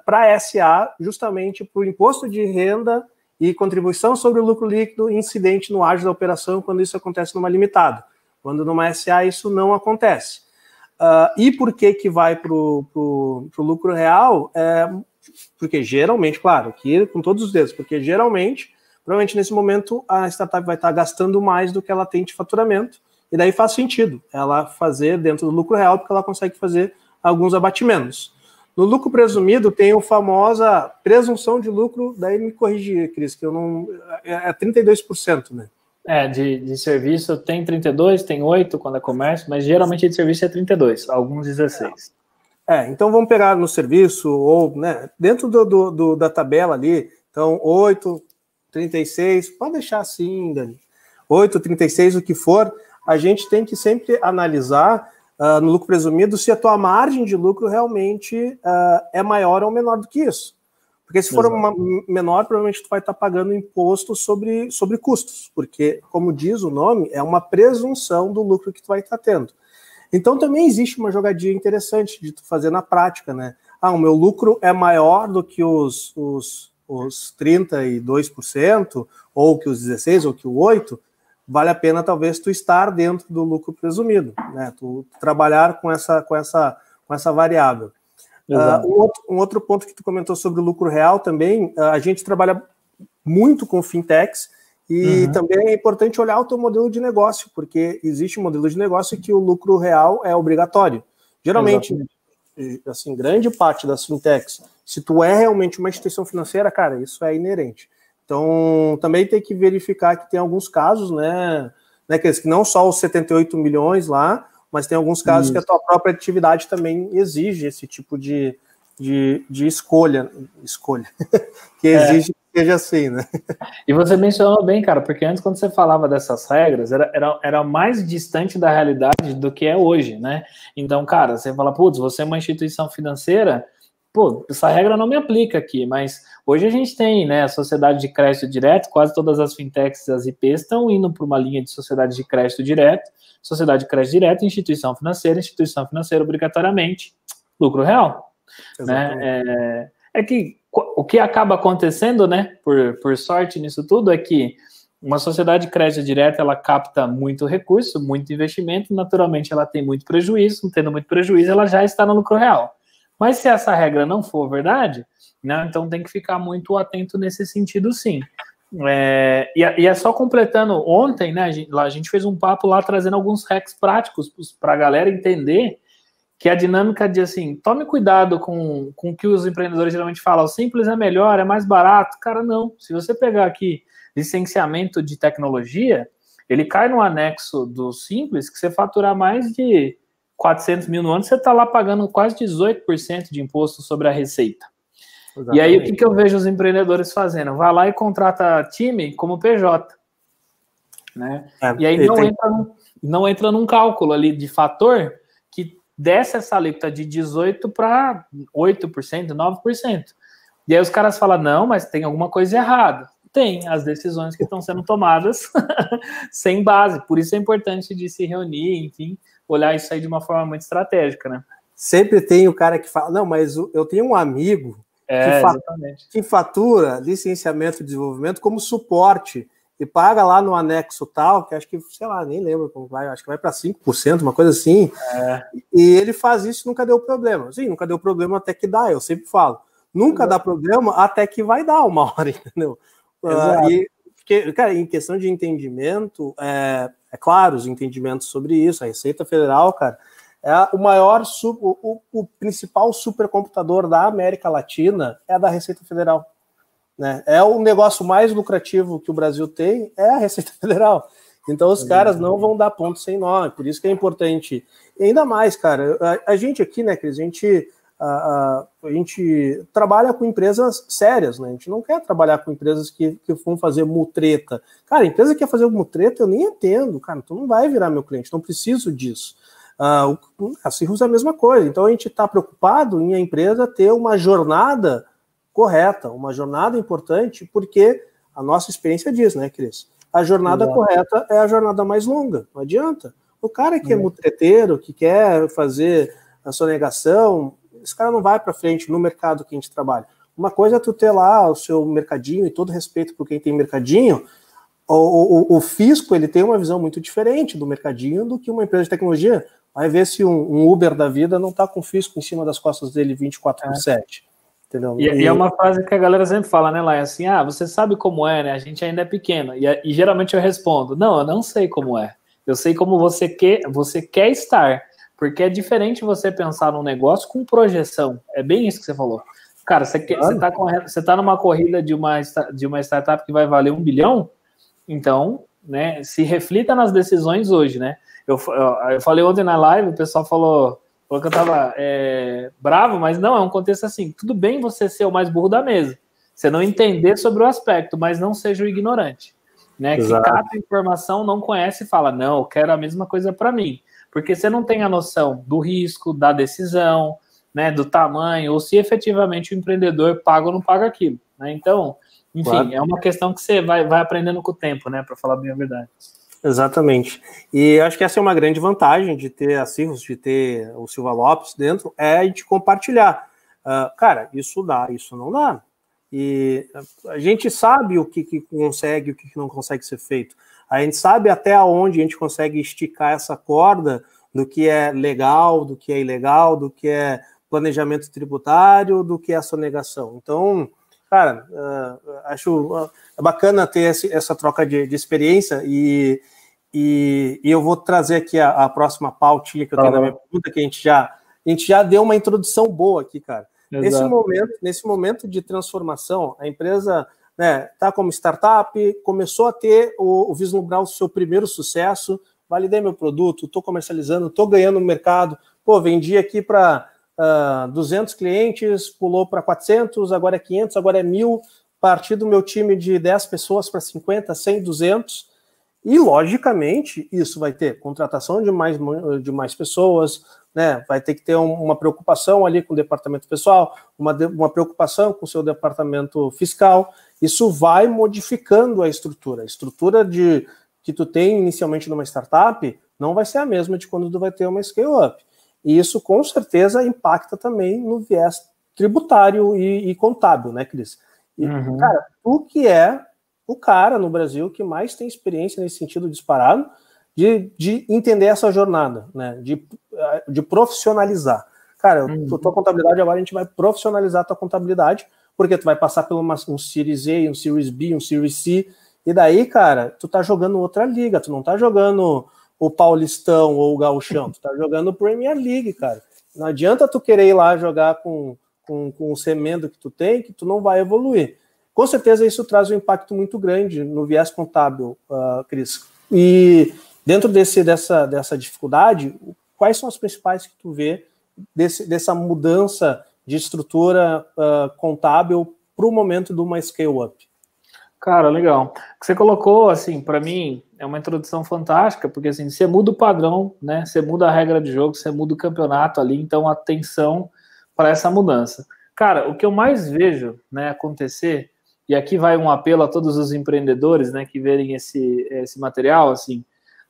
para SA, justamente para o imposto de renda e contribuição sobre o lucro líquido incidente no ágio da operação, quando isso acontece numa limitada. Quando numa SA isso não acontece. E por que vai para o lucro real? Porque geralmente, claro, aqui com todos os dedos, porque geralmente, provavelmente nesse momento, a startup vai estar gastando mais do que ela tem de faturamento, e daí faz sentido ela fazer dentro do lucro real, porque ela consegue fazer alguns abatimentos. No lucro presumido tem a famosa presunção de lucro, daí me corrigir, Cris, que eu não... é 32%, né? De serviço tem 32, tem 8 quando é comércio, mas geralmente de serviço é 32, alguns 16. Então vamos pegar no serviço, ou né, dentro da tabela ali, então 8, 36, pode deixar assim, Dani, 8, 36, o que for, a gente tem que sempre analisar no lucro presumido se a tua margem de lucro realmente é maior ou menor do que isso. Porque se for menor, provavelmente tu vai estar pagando imposto sobre custos, porque, como diz o nome, é uma presunção do lucro que tu vai estar tendo. Então também existe uma jogadinha interessante de tu fazer na prática, né? O meu lucro é maior do que os 32%, ou que os 16%, ou que o 8%, vale a pena talvez tu estar dentro do lucro presumido, né? Tu trabalhar com essa variável. Um outro ponto que tu comentou sobre o lucro real também, a gente trabalha muito com fintechs e também é importante olhar o teu modelo de negócio, porque existe um modelo de negócio que o lucro real é obrigatório. Geralmente, assim, grande parte das fintechs, se tu é realmente uma instituição financeira, cara, isso é inerente. Então, também tem que verificar que tem alguns casos, né que não só os 78 milhões lá, mas tem alguns casos que a tua própria atividade também exige esse tipo de escolha que exige que seja assim, né? E você mencionou bem, cara, porque antes, quando você falava dessas regras, era mais distante da realidade do que é hoje, né? Então, cara, você fala, putz, você é uma instituição financeira, pô, essa regra não me aplica aqui, mas hoje a gente tem, né, a sociedade de crédito direto, quase todas as fintechs e as IPs estão indo para uma linha de sociedade de crédito direto, sociedade de crédito direto, instituição financeira obrigatoriamente, lucro real. Né? Que o que acaba acontecendo, né, por sorte nisso tudo, é que uma sociedade de crédito direto, ela capta muito recurso, muito investimento, naturalmente ela tem muito prejuízo, tendo muito prejuízo, ela já está no lucro real. Mas se essa regra não for verdade, né, então tem que ficar muito atento nesse sentido, sim. E é só completando, ontem, né, a gente fez um papo lá trazendo alguns hacks práticos para a galera entender que a dinâmica de, assim, tome cuidado com o que os empreendedores geralmente falam, o simples é melhor, é mais barato. Cara, não. Se você pegar aqui licenciamento de tecnologia, ele cai no anexo do simples, que você faturar mais de 400 mil no ano, você está lá pagando quase 18% de imposto sobre a receita. Exatamente. E aí, o que eu vejo os empreendedores fazendo? Vai lá e contrata time como PJ. Né? E aí não entra num cálculo ali de fator que desce essa alíquota de 18% para 8%, 9%. E aí os caras falam, não, mas tem alguma coisa errada. Tem, as decisões que estão sendo tomadas sem base. Por isso é importante de se reunir, enfim, olhar isso aí de uma forma muito estratégica, né? Sempre tem o cara que fala, não, mas eu tenho um amigo que fatura licenciamento de desenvolvimento como suporte e paga lá no anexo tal, que acho que, sei lá, nem lembro como vai, acho que vai para 5%, uma coisa assim, e ele faz isso e nunca deu problema. Sim, nunca deu problema até que dá, eu sempre falo. Nunca dá problema até que vai dar uma hora, entendeu? Porque, cara, em questão de entendimento, é claro, os entendimentos sobre isso, a Receita Federal, cara, é o maior, o principal supercomputador da América Latina é da Receita Federal. Né? É o negócio mais lucrativo que o Brasil tem, é a Receita Federal. Então os caras não vão dar ponto sem nó, por isso que é importante. E ainda mais, cara, a gente aqui, né, Cris, a gente trabalha com empresas sérias, né? A gente não quer trabalhar com empresas que vão fazer mutreta. Cara, a empresa que quer fazer mutreta, eu nem entendo, cara, tu não vai virar meu cliente, não preciso disso. A Cirrus é a mesma coisa. Então a gente está preocupado em a empresa ter uma jornada correta, uma jornada importante, porque a nossa experiência diz, né, Cris? A jornada correta é a jornada mais longa, não adianta. O cara que é mutreteiro, que quer fazer a sonegação, esse cara não vai para frente no mercado que a gente trabalha. Uma coisa é tu ter lá o seu mercadinho, e todo respeito por quem tem mercadinho, o fisco ele tem uma visão muito diferente do mercadinho do que uma empresa de tecnologia. Vai ver se um Uber da vida não está com o fisco em cima das costas dele 24/7. Entendeu? E é uma frase que a galera sempre fala, né, Laia? Assim, você sabe como é, né? A gente ainda é pequeno. E geralmente eu respondo, não, eu não sei como é. Eu sei como você quer estar. Porque é diferente você pensar num negócio com projeção. É bem isso que você falou. Cara, você tá numa corrida de uma startup que vai valer 1 bilhão, então, né, se reflita nas decisões hoje, né? Eu falei ontem na live, o pessoal falou que eu tava bravo, mas não, é um contexto assim, tudo bem você ser o mais burro da mesa, você não entender sobre o aspecto, mas não seja o ignorante, né? Exato. Que capta informação, não conhece e fala, não, eu quero a mesma coisa para mim, porque você não tem a noção do risco, da decisão, né, do tamanho, ou se efetivamente o empreendedor paga ou não paga aquilo, né? Então, enfim, claro. É uma questão que você vai aprendendo com o tempo, né, para falar bem a verdade. Exatamente. E acho que essa é uma grande vantagem de ter a Cirrus, de ter o Silva Lopes dentro, é a gente compartilhar. Cara, isso dá, isso não dá. E a gente sabe o que consegue, o que não consegue ser feito. A gente sabe até onde a gente consegue esticar essa corda do que é legal, do que é ilegal, do que é planejamento tributário, do que é a sonegação. Então, cara, acho bacana ter essa troca de experiência e eu vou trazer aqui a próxima pautinha que eu tenho na minha pergunta, que a gente já deu uma introdução boa aqui, cara. Nesse momento de transformação, a empresa tá como startup, começou a ter vislumbrar o seu primeiro sucesso, validei meu produto, estou comercializando, estou ganhando no mercado, vendi aqui para 200 clientes, pulou para 400, agora é 500, agora é 1.000, parti do meu time de 10 pessoas para 50, 100, 200, e logicamente isso vai ter contratação de mais pessoas, né? Vai ter que ter uma preocupação ali com o departamento pessoal, uma preocupação com o seu departamento fiscal, isso vai modificando a estrutura que tu tem inicialmente numa startup não vai ser a mesma de quando tu vai ter uma scale-up. E isso, com certeza, impacta também no viés tributário e contábil, né, Cris? E, cara, tu que é o cara no Brasil que mais tem experiência nesse sentido disparado de entender essa jornada, né, de profissionalizar. Cara, tua contabilidade agora a gente vai profissionalizar a tua contabilidade, porque tu vai passar por um Series A, um Series B, um Series C, e daí, cara, tu tá jogando outra liga, tu não tá jogando o Paulistão ou o Gauchão, tu tá jogando o Premier League, cara. Não adianta tu querer ir lá jogar com o semendo que tu tem, que tu não vai evoluir. Com certeza isso traz um impacto muito grande no viés contábil, Cris. E dentro dessa dificuldade, quais são as principais que tu vê dessa mudança de estrutura contábil para o momento de uma scale-up? Cara, legal. O que você colocou, assim, para mim, é uma introdução fantástica, porque, assim, você muda o padrão, né? Você muda a regra de jogo, você muda o campeonato ali, então atenção para essa mudança. Cara, o que eu mais vejo, né, acontecer, e aqui vai um apelo a todos os empreendedores, né, que verem esse material, assim,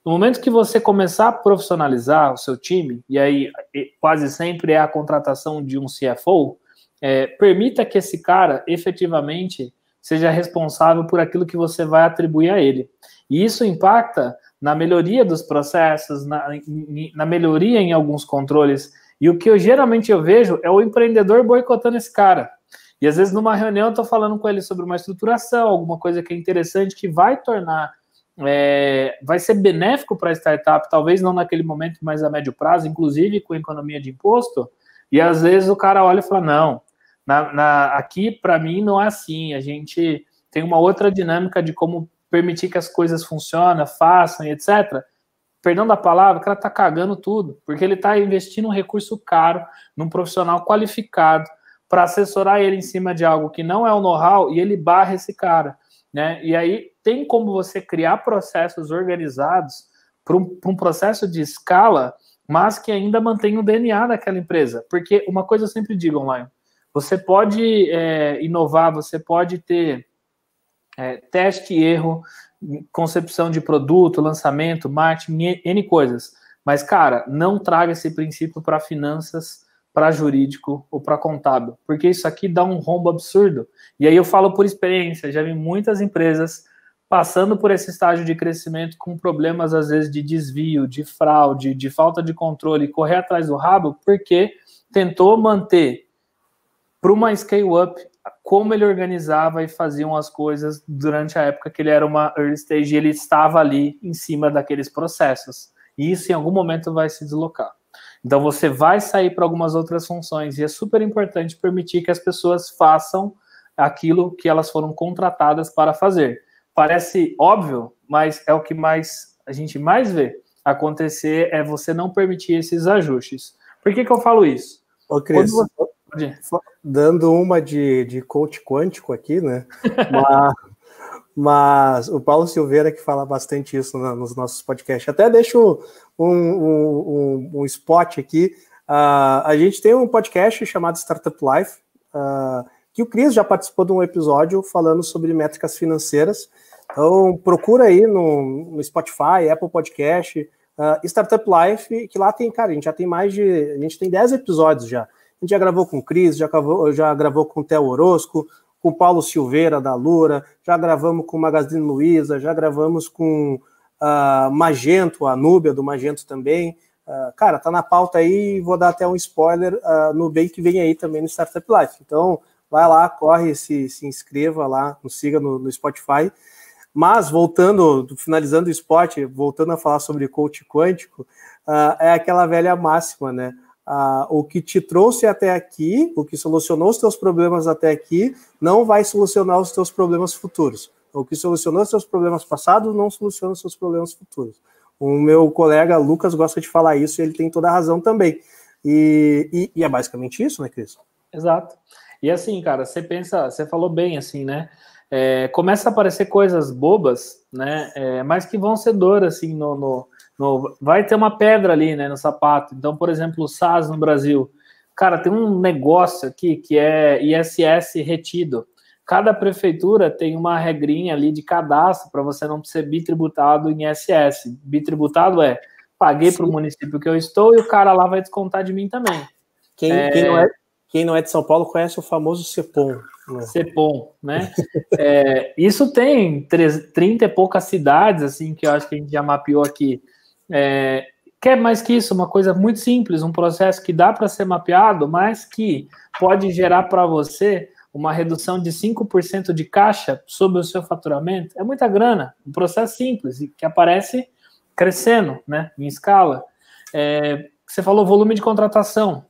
no momento que você começar a profissionalizar o seu time, e aí quase sempre é a contratação de um CFO, permita que esse cara efetivamente seja responsável por aquilo que você vai atribuir a ele. E isso impacta na melhoria dos processos, na melhoria em alguns controles. E o que geralmente eu vejo é o empreendedor boicotando esse cara. E às vezes numa reunião eu estou falando com ele sobre uma estruturação, alguma coisa que é interessante, que vai tornar, vai ser benéfico para a startup, talvez não naquele momento, mas a médio prazo, inclusive com economia de imposto, e às vezes o cara olha e fala, não, aqui para mim não é assim, a gente tem uma outra dinâmica de como permitir que as coisas funcionem, façam, etc. Perdão da palavra, o cara tá cagando tudo, porque ele tá investindo um recurso caro num profissional qualificado para assessorar ele em cima de algo que não é o know-how e ele barra esse cara, né? E aí tem como você criar processos organizados para um processo de escala mas que ainda mantém o DNA daquela empresa. Porque uma coisa eu sempre digo online, você pode inovar, você pode ter teste e erro, concepção de produto, lançamento, marketing, N coisas. Mas, cara, não traga esse princípio para finanças, para jurídico ou para contábil, porque isso aqui dá um rombo absurdo. E aí eu falo por experiência, já vi muitas empresas passando por esse estágio de crescimento com problemas, às vezes, de desvio, de fraude, de falta de controle, correr atrás do rabo, porque tentou manter para uma scale-up como ele organizava e faziam as coisas durante a época que ele era uma early stage e ele estava ali em cima daqueles processos. E isso, em algum momento, vai se deslocar. Então, você vai sair para algumas outras funções e é super importante permitir que as pessoas façam aquilo que elas foram contratadas para fazer. Parece óbvio, mas é o que a gente mais vê acontecer, é você não permitir esses ajustes. Por que eu falo isso? Ô, Cris, dando uma de coach quântico aqui, né? Mas o Paulo Silveira que fala bastante isso nos nossos podcasts. Até deixo um spot aqui. A gente tem um podcast chamado Startup Life, que o Cris já participou de um episódio falando sobre métricas financeiras. Então, procura aí no Spotify, Apple Podcast, Startup Life, que lá tem, cara, a gente já tem a gente tem 10 episódios já. A gente já gravou com o Cris, já gravou com o Theo Orozco, com o Paulo Silveira, da Lura, já gravamos com o Magazine Luiza, já gravamos com Magento, a Núbia do Magento também. Cara, tá na pauta aí, vou dar até um spoiler no bem que vem aí também no Startup Life. Então, vai lá, corre, se inscreva lá, nos siga no Spotify. Mas, finalizando o spot, voltando a falar sobre coach quântico, é aquela velha máxima, né? O que te trouxe até aqui, o que solucionou os teus problemas até aqui, não vai solucionar os teus problemas futuros. O que solucionou os teus problemas passados, não soluciona os teus problemas futuros. O meu colega Lucas gosta de falar isso e ele tem toda a razão também. E é basicamente isso, né, Cris? Exato. E assim, cara, você falou bem, assim, né? Começa a aparecer coisas bobas, né? Mas que vão ser dor, assim, vai ter uma pedra ali, né, no sapato. Então, por exemplo, o SaaS no Brasil. Cara, tem um negócio aqui que é ISS retido. Cada prefeitura tem uma regrinha ali de cadastro para você não ser bitributado em ISS. Bitributado paguei para o município que eu estou e o cara lá vai descontar de mim também. Quem não é de São Paulo conhece o famoso CEPOM. Né? CEPOM, né? Isso tem 30 e poucas cidades, assim, que eu acho que a gente já mapeou aqui. Quer mais que isso, uma coisa muito simples, um processo que dá para ser mapeado, mas que pode gerar para você uma redução de 5% de caixa sobre o seu faturamento. É muita grana, um processo simples, que aparece crescendo, né, em escala. Você falou volume de contratação.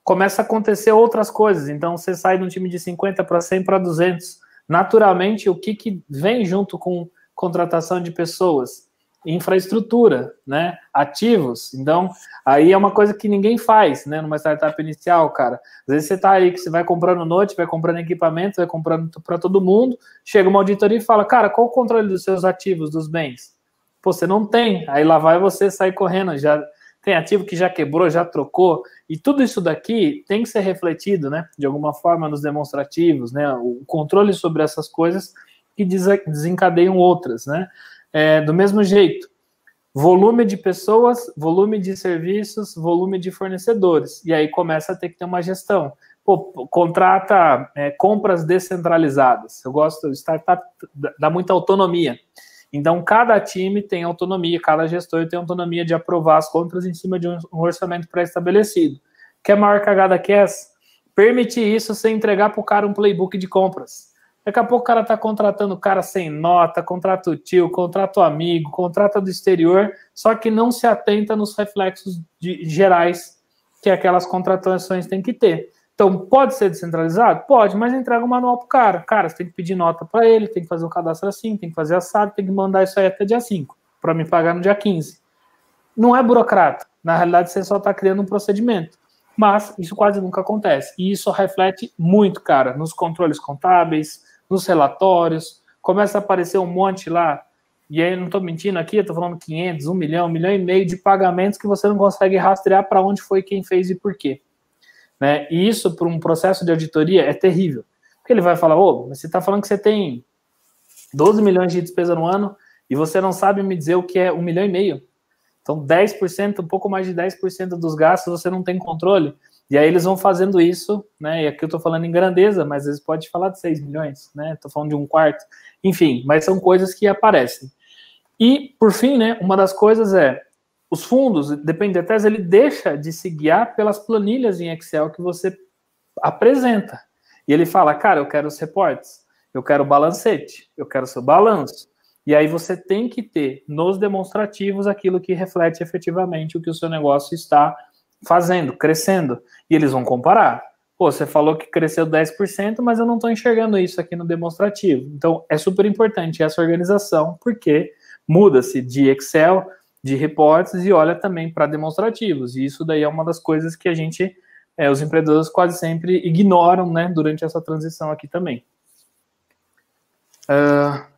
Começa a acontecer outras coisas, então você sai de um time de 50 para 100 para 200. Naturalmente, o que vem junto com contratação de pessoas? Infraestrutura, né? Ativos. Então, aí é uma coisa que ninguém faz, né? Numa startup inicial, cara. Às vezes você tá aí que você vai comprando note, vai comprando equipamento, vai comprando para todo mundo, chega uma auditoria e fala, cara, qual o controle dos seus ativos, dos bens? Pô, você não tem. Aí lá vai você sair correndo, já tem ativo que já quebrou, já trocou, e tudo isso daqui tem que ser refletido, né, de alguma forma nos demonstrativos, né, o controle sobre essas coisas que desencadeiam outras, né, do mesmo jeito, volume de pessoas, volume de serviços, volume de fornecedores, e aí começa a ter que ter uma gestão. Pô, contrata compras descentralizadas, eu gosto, startup dá muita autonomia. Então, cada time tem autonomia, cada gestor tem autonomia de aprovar as compras em cima de um orçamento pré-estabelecido. Quer maior cagada que essa? Permitir isso sem entregar para o cara um playbook de compras. Daqui a pouco o cara está contratando o cara sem nota, contrata o tio, contrata o amigo, contrata do exterior, só que não se atenta nos reflexos gerais que aquelas contratações têm que ter. Então, pode ser descentralizado? Pode, mas entrega um manual pro cara. Cara, você tem que pedir nota para ele, tem que fazer o cadastro assim, tem que fazer assado, tem que mandar isso aí até dia 5, para me pagar no dia 15. Não é burocrata. Na realidade, você só está criando um procedimento. Mas isso quase nunca acontece. E isso reflete muito, cara, nos controles contábeis, nos relatórios. Começa a aparecer um monte lá e aí eu não estou mentindo aqui, eu estou falando 500, 1 milhão, 1,5 milhão de pagamentos que você não consegue rastrear para onde foi, quem fez e por quê. Né? E isso, para um processo de auditoria, é terrível. Porque ele vai falar, mas você está falando que você tem 12 milhões de despesa no ano e você não sabe me dizer o que é 1,5 milhão. Então, 10%, um pouco mais de 10% dos gastos você não tem controle. E aí eles vão fazendo isso, né? E aqui eu estou falando em grandeza, mas às vezes pode falar de 6 milhões, né? Estou falando de 1/4. Enfim, mas são coisas que aparecem. E, por fim, né, uma das coisas é, os fundos, depende da tese, ele deixa de se guiar pelas planilhas em Excel que você apresenta. E ele fala, cara, eu quero os reportes, eu quero o balancete, eu quero o seu balanço. E aí você tem que ter nos demonstrativos aquilo que reflete efetivamente o que o seu negócio está fazendo, crescendo. E eles vão comparar. Pô, você falou que cresceu 10%, mas eu não estou enxergando isso aqui no demonstrativo. Então, é super importante essa organização, porque muda-se de Excel, de reportes, e olha também para demonstrativos. E isso daí é uma das coisas que a gente, os empreendedores quase sempre ignoram, né, durante essa transição aqui também.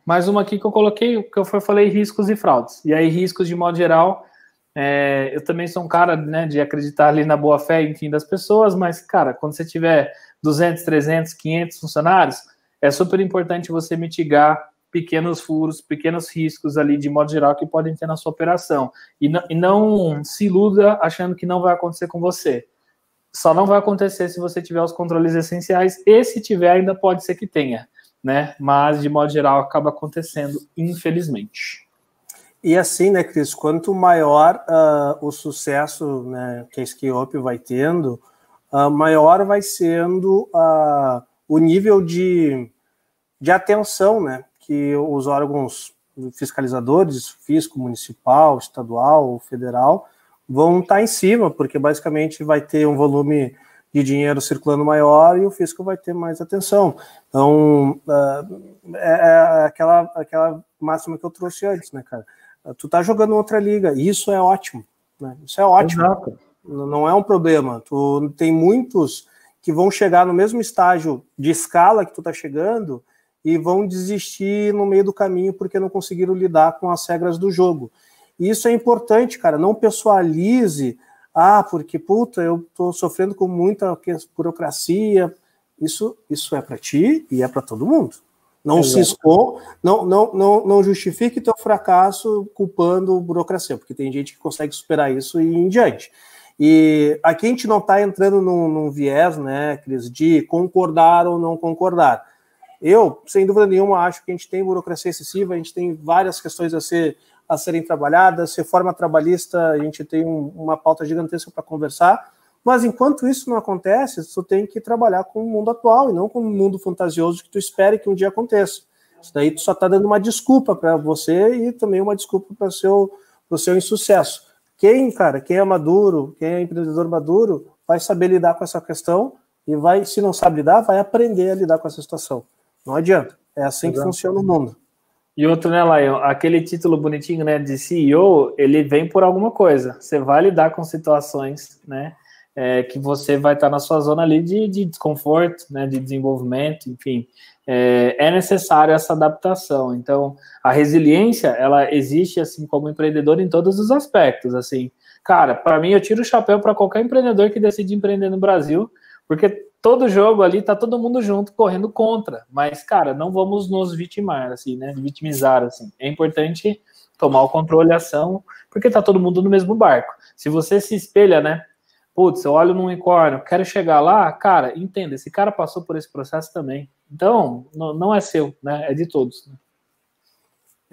Mais uma aqui que eu coloquei, que eu falei riscos e fraudes. E aí, riscos de modo geral, eu também sou um cara, né, de acreditar ali na boa-fé, enfim, das pessoas, mas, cara, quando você tiver 200, 300, 500 funcionários, é super importante você mitigar pequenos furos, pequenos riscos ali, de modo geral, que podem ter na sua operação. E não se iluda achando que não vai acontecer com você. Só não vai acontecer se você tiver os controles essenciais, e se tiver, ainda pode ser que tenha, né? Mas, de modo geral, acaba acontecendo, infelizmente. E assim, né, Cris, quanto maior o sucesso, né, que a ScaleUp vai tendo, maior vai sendo o nível de atenção, né, que os órgãos fiscalizadores, fisco municipal, estadual, federal, vão estar em cima, porque basicamente vai ter um volume de dinheiro circulando maior e o fisco vai ter mais atenção. Então, é aquela máxima que eu trouxe antes, né, cara? Tu tá jogando outra liga, e isso é ótimo, né? Isso é ótimo. Exato. Não é um problema. Tu tem muitos que vão chegar no mesmo estágio de escala que tu tá chegando e vão desistir no meio do caminho porque não conseguiram lidar com as regras do jogo. E isso é importante, cara. Não pessoalize, porque, puta, eu tô sofrendo com muita burocracia. Isso é para ti e é para todo mundo. Não se expor, não justifique teu fracasso culpando burocracia, porque tem gente que consegue superar isso e ir em diante. E aqui a gente não está entrando num viés, né, Cris, de concordar ou não concordar. Eu, sem dúvida nenhuma, acho que a gente tem burocracia excessiva, a gente tem várias questões a serem trabalhadas, reforma trabalhista, a gente tem uma pauta gigantesca para conversar, mas enquanto isso não acontece, tu tem que trabalhar com o mundo atual e não com o mundo fantasioso que tu espere que um dia aconteça. Isso daí tu só está dando uma desculpa para você e também uma desculpa para o seu insucesso. Quem é maduro, quem é empreendedor maduro, vai saber lidar com essa questão e vai, se não sabe lidar, vai aprender a lidar com essa situação. Não adianta. É assim que funciona o mundo. E outro, né, Lion, aquele título bonitinho, né, de CEO, ele vem por alguma coisa. Você vai lidar com situações, né, que você vai estar na sua zona ali de desconforto, né, de desenvolvimento, enfim. É necessário essa adaptação. Então, a resiliência, ela existe, assim, como empreendedor em todos os aspectos, assim. Cara, para mim, eu tiro o chapéu para qualquer empreendedor que decide empreender no Brasil, porque todo jogo ali tá todo mundo junto correndo contra, mas, cara, não vamos nos vitimar, assim, né, vitimizar, assim. É importante tomar o controle e ação, porque tá todo mundo no mesmo barco. Se você se espelha, né, putz, eu olho num unicórnio, quero chegar lá, cara, entenda, esse cara passou por esse processo também. Então, não é seu, né, é de todos. Né?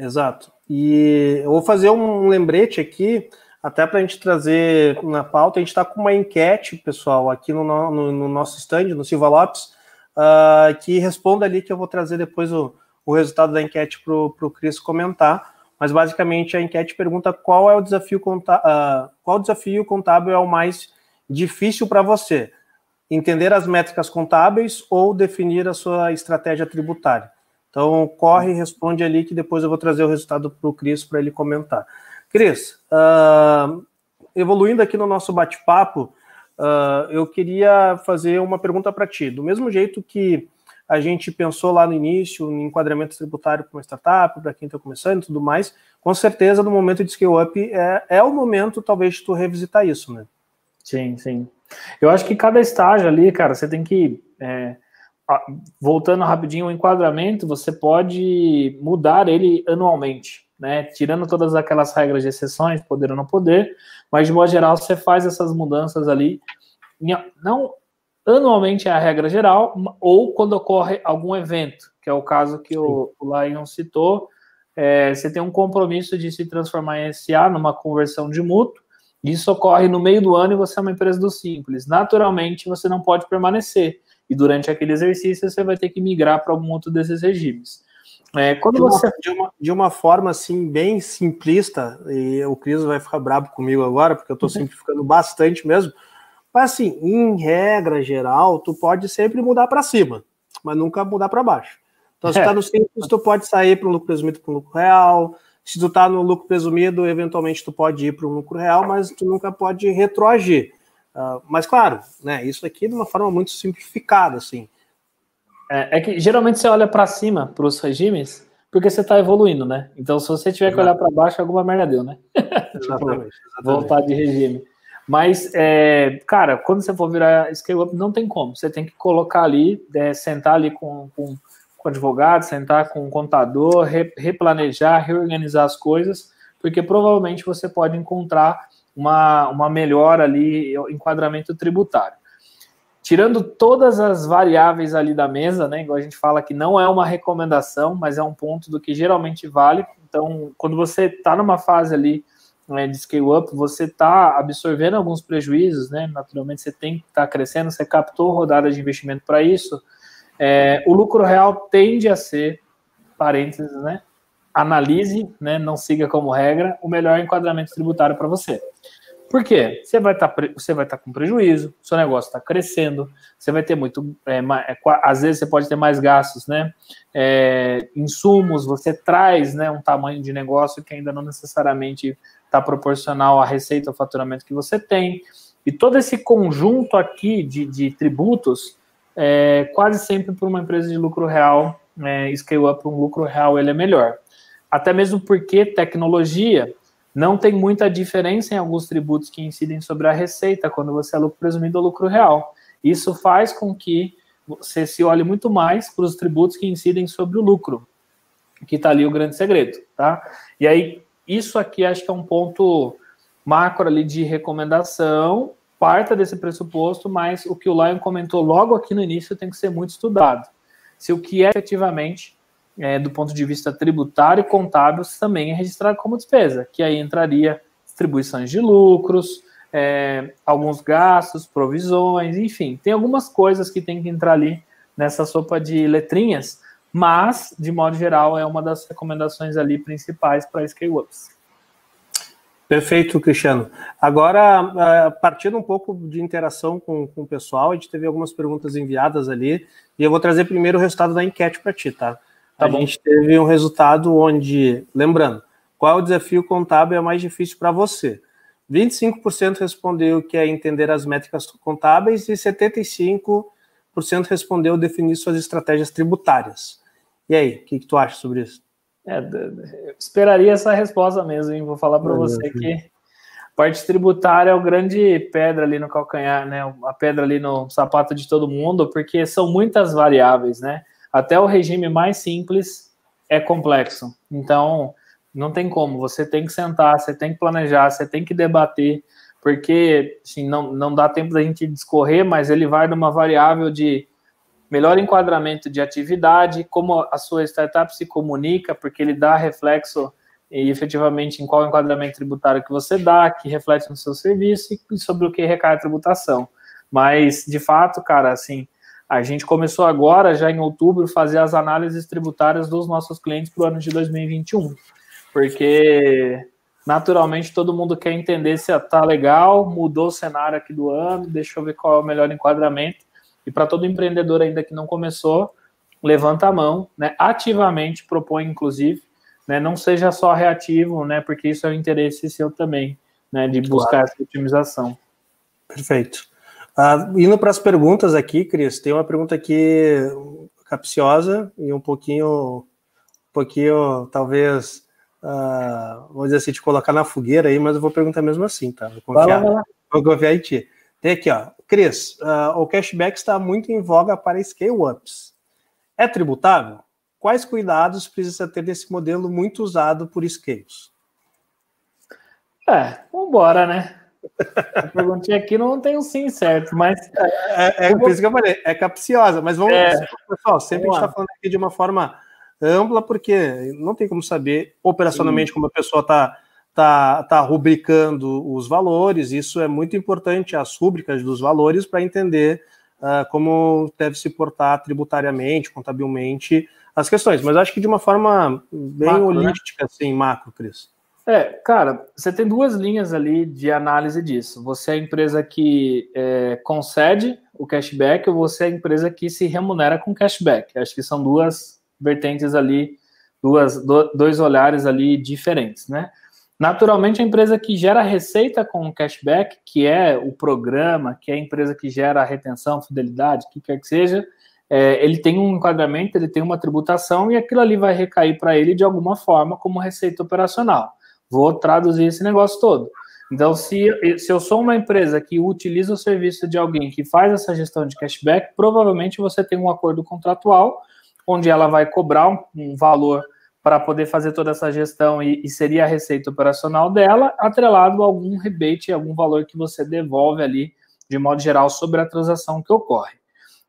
Exato. E eu vou fazer um lembrete aqui, até para a gente trazer na pauta. A gente está com uma enquete, pessoal, aqui no nosso stand, no Silva Lopes, que responda ali, que eu vou trazer depois o resultado da enquete para o Cris comentar. Mas, basicamente, a enquete pergunta qual é o desafio qual desafio contábil é o mais difícil para você? Entender as métricas contábeis ou definir a sua estratégia tributária? Então, corre e responde ali, que depois eu vou trazer o resultado para o Cris para ele comentar. Cris, evoluindo aqui no nosso bate-papo, eu queria fazer uma pergunta para ti. Do mesmo jeito que a gente pensou lá no início em enquadramento tributário para uma startup, para quem está começando e tudo mais, com certeza no momento de scale-up é o momento talvez de tu revisitar isso, né? Sim, sim. Eu acho que cada estágio ali, cara, você tem que... voltando rapidinho, o enquadramento, você pode mudar ele anualmente, né? Tirando todas aquelas regras de exceções, poder ou não poder, mas de modo geral você faz essas mudanças ali, não anualmente é a regra geral, ou quando ocorre algum evento, que é o caso que o Lion citou, você tem um compromisso de se transformar em SA numa conversão de mútuo, isso ocorre no meio do ano e você é uma empresa do Simples. Naturalmente, você não pode permanecer, e durante aquele exercício você vai ter que migrar para algum outro desses regimes. De uma forma assim bem simplista, e o Cris vai ficar bravo comigo agora, porque eu estou simplificando bastante mesmo, mas assim, em regra geral, tu pode sempre mudar para cima, mas nunca mudar para baixo. Então, se tu tá no Simples, tu pode sair para um lucro presumido para um lucro real. Se tu tá no lucro presumido, eventualmente tu pode ir para um lucro real, mas tu nunca pode retroagir. Mas claro, né, isso aqui de uma forma muito simplificada, assim. É que geralmente você olha para cima, para os regimes, porque você está evoluindo, né? Então, se você tiver que olhar para baixo, alguma merda deu, né? Exatamente. Voltar de regime. Mas, cara, quando você for virar scale-up, não tem como. Você tem que colocar ali, sentar ali com advogado, sentar com o contador, replanejar, reorganizar as coisas, porque provavelmente você pode encontrar uma melhora ali, enquadramento tributário. Tirando todas as variáveis ali da mesa, né, igual a gente fala que não é uma recomendação, mas é um ponto do que geralmente vale. Então, quando você está numa fase ali de scale-up, você está absorvendo alguns prejuízos, né, naturalmente você tem que estar crescendo, você captou rodada de investimento para isso, o lucro real tende a ser, parênteses, né, analise, né, não siga como regra, o melhor enquadramento tributário para você. Por quê? Você vai estar com prejuízo, seu negócio está crescendo, você vai ter às vezes você pode ter mais gastos, né? Insumos, você traz, né, um tamanho de negócio que ainda não necessariamente está proporcional à receita ou faturamento que você tem. E todo esse conjunto aqui de tributos, quase sempre para uma empresa de lucro real, scale up, um lucro real ele é melhor. Até mesmo porque tecnologia não tem muita diferença em alguns tributos que incidem sobre a receita quando você é lucro presumido ou lucro real. Isso faz com que você se olhe muito mais para os tributos que incidem sobre o lucro, que está ali o grande segredo, tá? E aí, isso aqui acho que é um ponto macro ali de recomendação, parta desse pressuposto, mas o que o Lion comentou logo aqui no início tem que ser muito estudado. Se o que é efetivamente... do ponto de vista tributário e contábil, também é registrado como despesa, que aí entraria distribuições de lucros, alguns gastos, provisões, enfim, tem algumas coisas que tem que entrar ali nessa sopa de letrinhas, mas, de modo geral, é uma das recomendações ali principais para scale-ups. Perfeito, Cristiano. Agora, partindo um pouco de interação com o pessoal, a gente teve algumas perguntas enviadas ali, e eu vou trazer primeiro o resultado da enquete para ti, tá? A gente teve um resultado onde, lembrando, qual é o desafio contábil mais difícil para você? 25% respondeu que é entender as métricas contábeis e 75% respondeu definir suas estratégias tributárias. E aí, o que tu acha sobre isso? Eu esperaria essa resposta mesmo, hein? Vou falar para você que a parte tributária é o grande pedra ali no calcanhar, né? A pedra ali no sapato de todo mundo, porque são muitas variáveis, né? Até o regime mais simples é complexo. Então, não tem como. Você tem que sentar, você tem que planejar, você tem que debater, porque assim, não dá tempo da gente discorrer, mas ele vai numa variável de melhor enquadramento de atividade, como a sua startup se comunica, porque ele dá reflexo e efetivamente em qual enquadramento tributário que você dá, que reflete no seu serviço e sobre o que recai a tributação. Mas, de fato, cara, assim, a gente começou agora, já em outubro, fazer as análises tributárias dos nossos clientes para o ano de 2021, porque naturalmente todo mundo quer entender se está legal, mudou o cenário aqui do ano, deixa eu ver qual é o melhor enquadramento, e para todo empreendedor ainda que não começou, levanta a mão, né, ativamente propõe, inclusive, né, não seja só reativo, né, porque isso é o interesse seu também, né, de buscar essa otimização. Perfeito. Indo para as perguntas aqui, Cris, tem uma pergunta aqui, capciosa e um pouquinho talvez, vamos dizer assim, te colocar na fogueira aí, mas eu vou perguntar mesmo assim, tá? Vou confiar em ti. Tem aqui, ó. Cris, o cashback está muito em voga para scale-ups. É tributável? Quais cuidados precisa ter desse modelo muito usado por scales? Vambora, né? A perguntinha aqui não tem um sim certo, mas... Por isso que eu falei, é capciosa, mas vamos... Pessoal, sempre a gente está falando aqui de uma forma ampla, porque não tem como saber operacionalmente como a pessoa está rubricando os valores. Isso é muito importante, as rúbricas dos valores, para entender como deve se portar tributariamente, contabilmente, as questões. Mas acho que de uma forma bem macro, holística, né? Assim, macro, Cris. Cara, você tem duas linhas ali de análise disso. Você é a empresa que concede o cashback ou você é a empresa que se remunera com cashback. Acho que são duas vertentes ali, dois olhares ali diferentes, né? Naturalmente, a empresa que gera receita com o cashback, que é o programa, que é a empresa que gera a retenção, fidelidade, o que quer que seja, ele tem um enquadramento, ele tem uma tributação e aquilo ali vai recair para ele de alguma forma como receita operacional. Vou traduzir esse negócio todo. Então, se eu sou uma empresa que utiliza o serviço de alguém que faz essa gestão de cashback, provavelmente você tem um acordo contratual onde ela vai cobrar um valor para poder fazer toda essa gestão e seria a receita operacional dela, atrelado a algum rebate, algum valor que você devolve ali, de modo geral, sobre a transação que ocorre.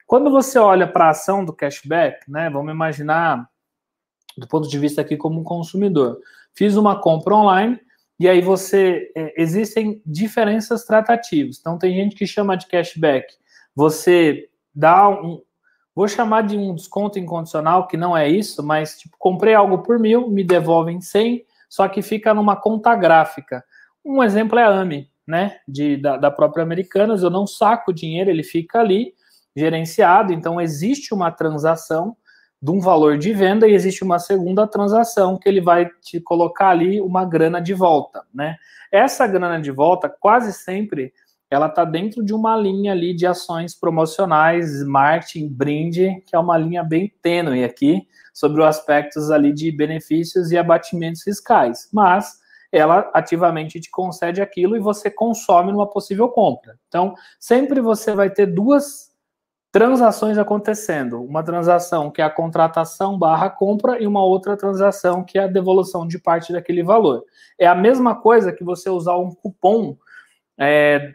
Quando você olha para a ação do cashback, né, vamos imaginar, do ponto de vista aqui como um consumidor, fiz uma compra online e aí existem diferenças tratativas. Então, tem gente que chama de cashback, você dá vou chamar de um desconto incondicional, que não é isso, mas tipo, comprei algo por 1.000, me devolvem 100, só que fica numa conta gráfica. Um exemplo é a AMI, né, da própria Americanas, eu não saco o dinheiro, ele fica ali, gerenciado, então existe uma transação de um valor de venda e existe uma segunda transação que ele vai te colocar ali uma grana de volta, né? Essa grana de volta, quase sempre, ela está dentro de uma linha ali de ações promocionais, marketing, brinde, que é uma linha bem tênue aqui, sobre os aspectos ali de benefícios e abatimentos fiscais. Mas ela ativamente te concede aquilo e você consome numa possível compra. Então, sempre você vai ter duas transações acontecendo. Uma transação que é a contratação / compra e uma outra transação que é a devolução de parte daquele valor. É a mesma coisa que você usar um cupom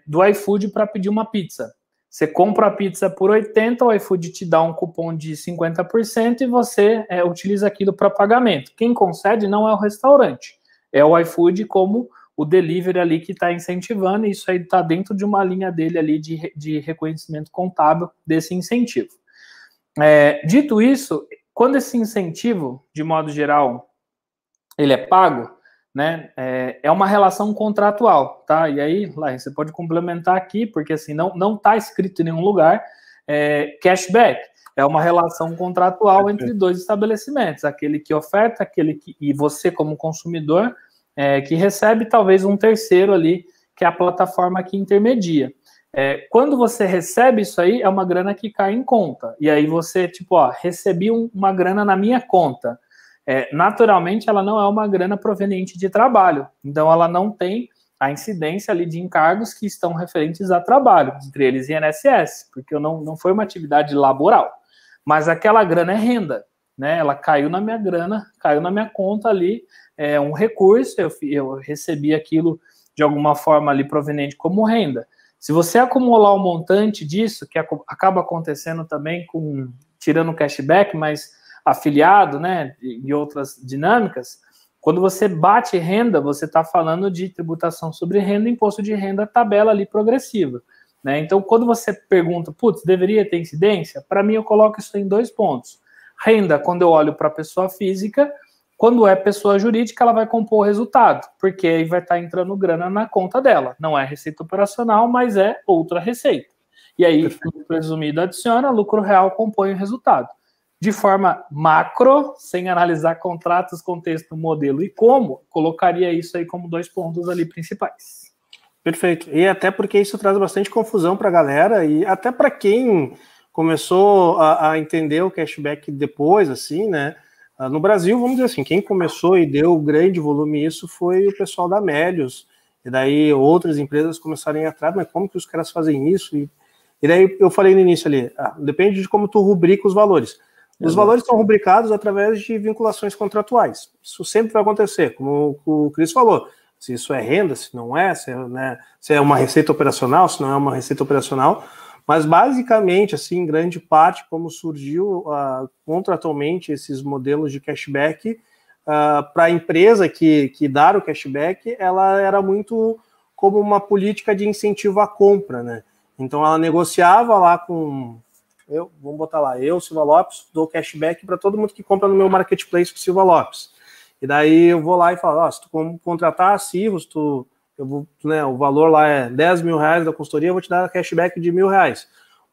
do iFood para pedir uma pizza. Você compra a pizza por 80, o iFood te dá um cupom de 50% e você utiliza aquilo para pagamento. Quem concede não é o restaurante, é o iFood como o delivery ali que está incentivando, e isso aí está dentro de uma linha dele ali de reconhecimento contábil desse incentivo. Dito isso, quando esse incentivo, de modo geral, ele é pago, né, é uma relação contratual, tá? E aí, lá, você pode complementar aqui, porque assim, não está escrito em nenhum lugar cashback. É uma relação contratual entre dois estabelecimentos, aquele que oferta, e você como consumidor, que recebe talvez um terceiro ali, que é a plataforma que intermedia. Quando você recebe isso aí, é uma grana que cai em conta. E aí você, tipo, recebi uma grana na minha conta. Naturalmente, ela não é uma grana proveniente de trabalho. Então, ela não tem a incidência ali de encargos que estão referentes a trabalho, entre eles INSS, porque não foi uma atividade laboral. Mas aquela grana é renda, né? Ela caiu na minha grana, caiu na minha conta ali, um recurso, eu recebi aquilo de alguma forma ali proveniente como renda. Se você acumular um montante disso, que acaba acontecendo também tirando o cashback, mas afiliado, né, e outras dinâmicas, quando você bate renda, você está falando de tributação sobre renda, imposto de renda, tabela ali progressiva, né? Então, quando você pergunta, putz, deveria ter incidência? Para mim, eu coloco isso em 2 pontos. Renda, quando eu olho para a pessoa física, quando é pessoa jurídica, ela vai compor o resultado, porque aí vai estar entrando grana na conta dela. Não é receita operacional, mas é outra receita. E aí, o presumido adiciona, lucro real compõe o resultado. De forma macro, sem analisar contratos, contexto, modelo e como, colocaria isso aí como 2 pontos ali principais. Perfeito. E até porque isso traz bastante confusão para a galera e até para quem começou a entender o cashback depois, assim, né? No Brasil, vamos dizer assim, quem começou e deu grande volume isso foi o pessoal da Melius, e daí outras empresas começaram a ir atrás, mas como que os caras fazem isso? E daí eu falei no início ali, depende de como tu rubrica os valores. Os valores são rubricados através de vinculações contratuais. Isso sempre vai acontecer, como o Cris falou. Se isso é renda, se não é, se é uma receita operacional, se não é uma receita operacional. Mas, basicamente, assim, em grande parte, como surgiu contratualmente esses modelos de cashback, para a empresa que dar o cashback, ela era muito como uma política de incentivo à compra, né? Então, ela negociava lá com... vamos botar lá, Silva Lopes, dou cashback para todo mundo que compra no meu marketplace com Silva Lopes. E daí eu vou lá e falo, se tu contratar a Cirrus, o valor lá é 10 mil reais da consultoria, eu vou te dar cashback de R$1.000. O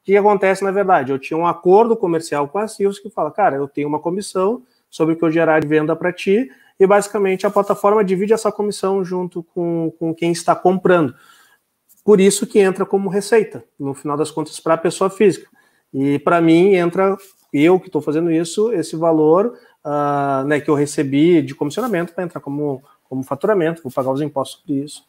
que acontece, na verdade? Eu tinha um acordo comercial com a Cirrus que fala, cara, eu tenho uma comissão sobre o que eu gerar de venda para ti, e basicamente a plataforma divide essa comissão junto com quem está comprando. Por isso que entra como receita, no final das contas, para a pessoa física. E para mim entra, eu que estou fazendo isso, esse valor que eu recebi de comissionamento para entrar como faturamento, vou pagar os impostos sobre isso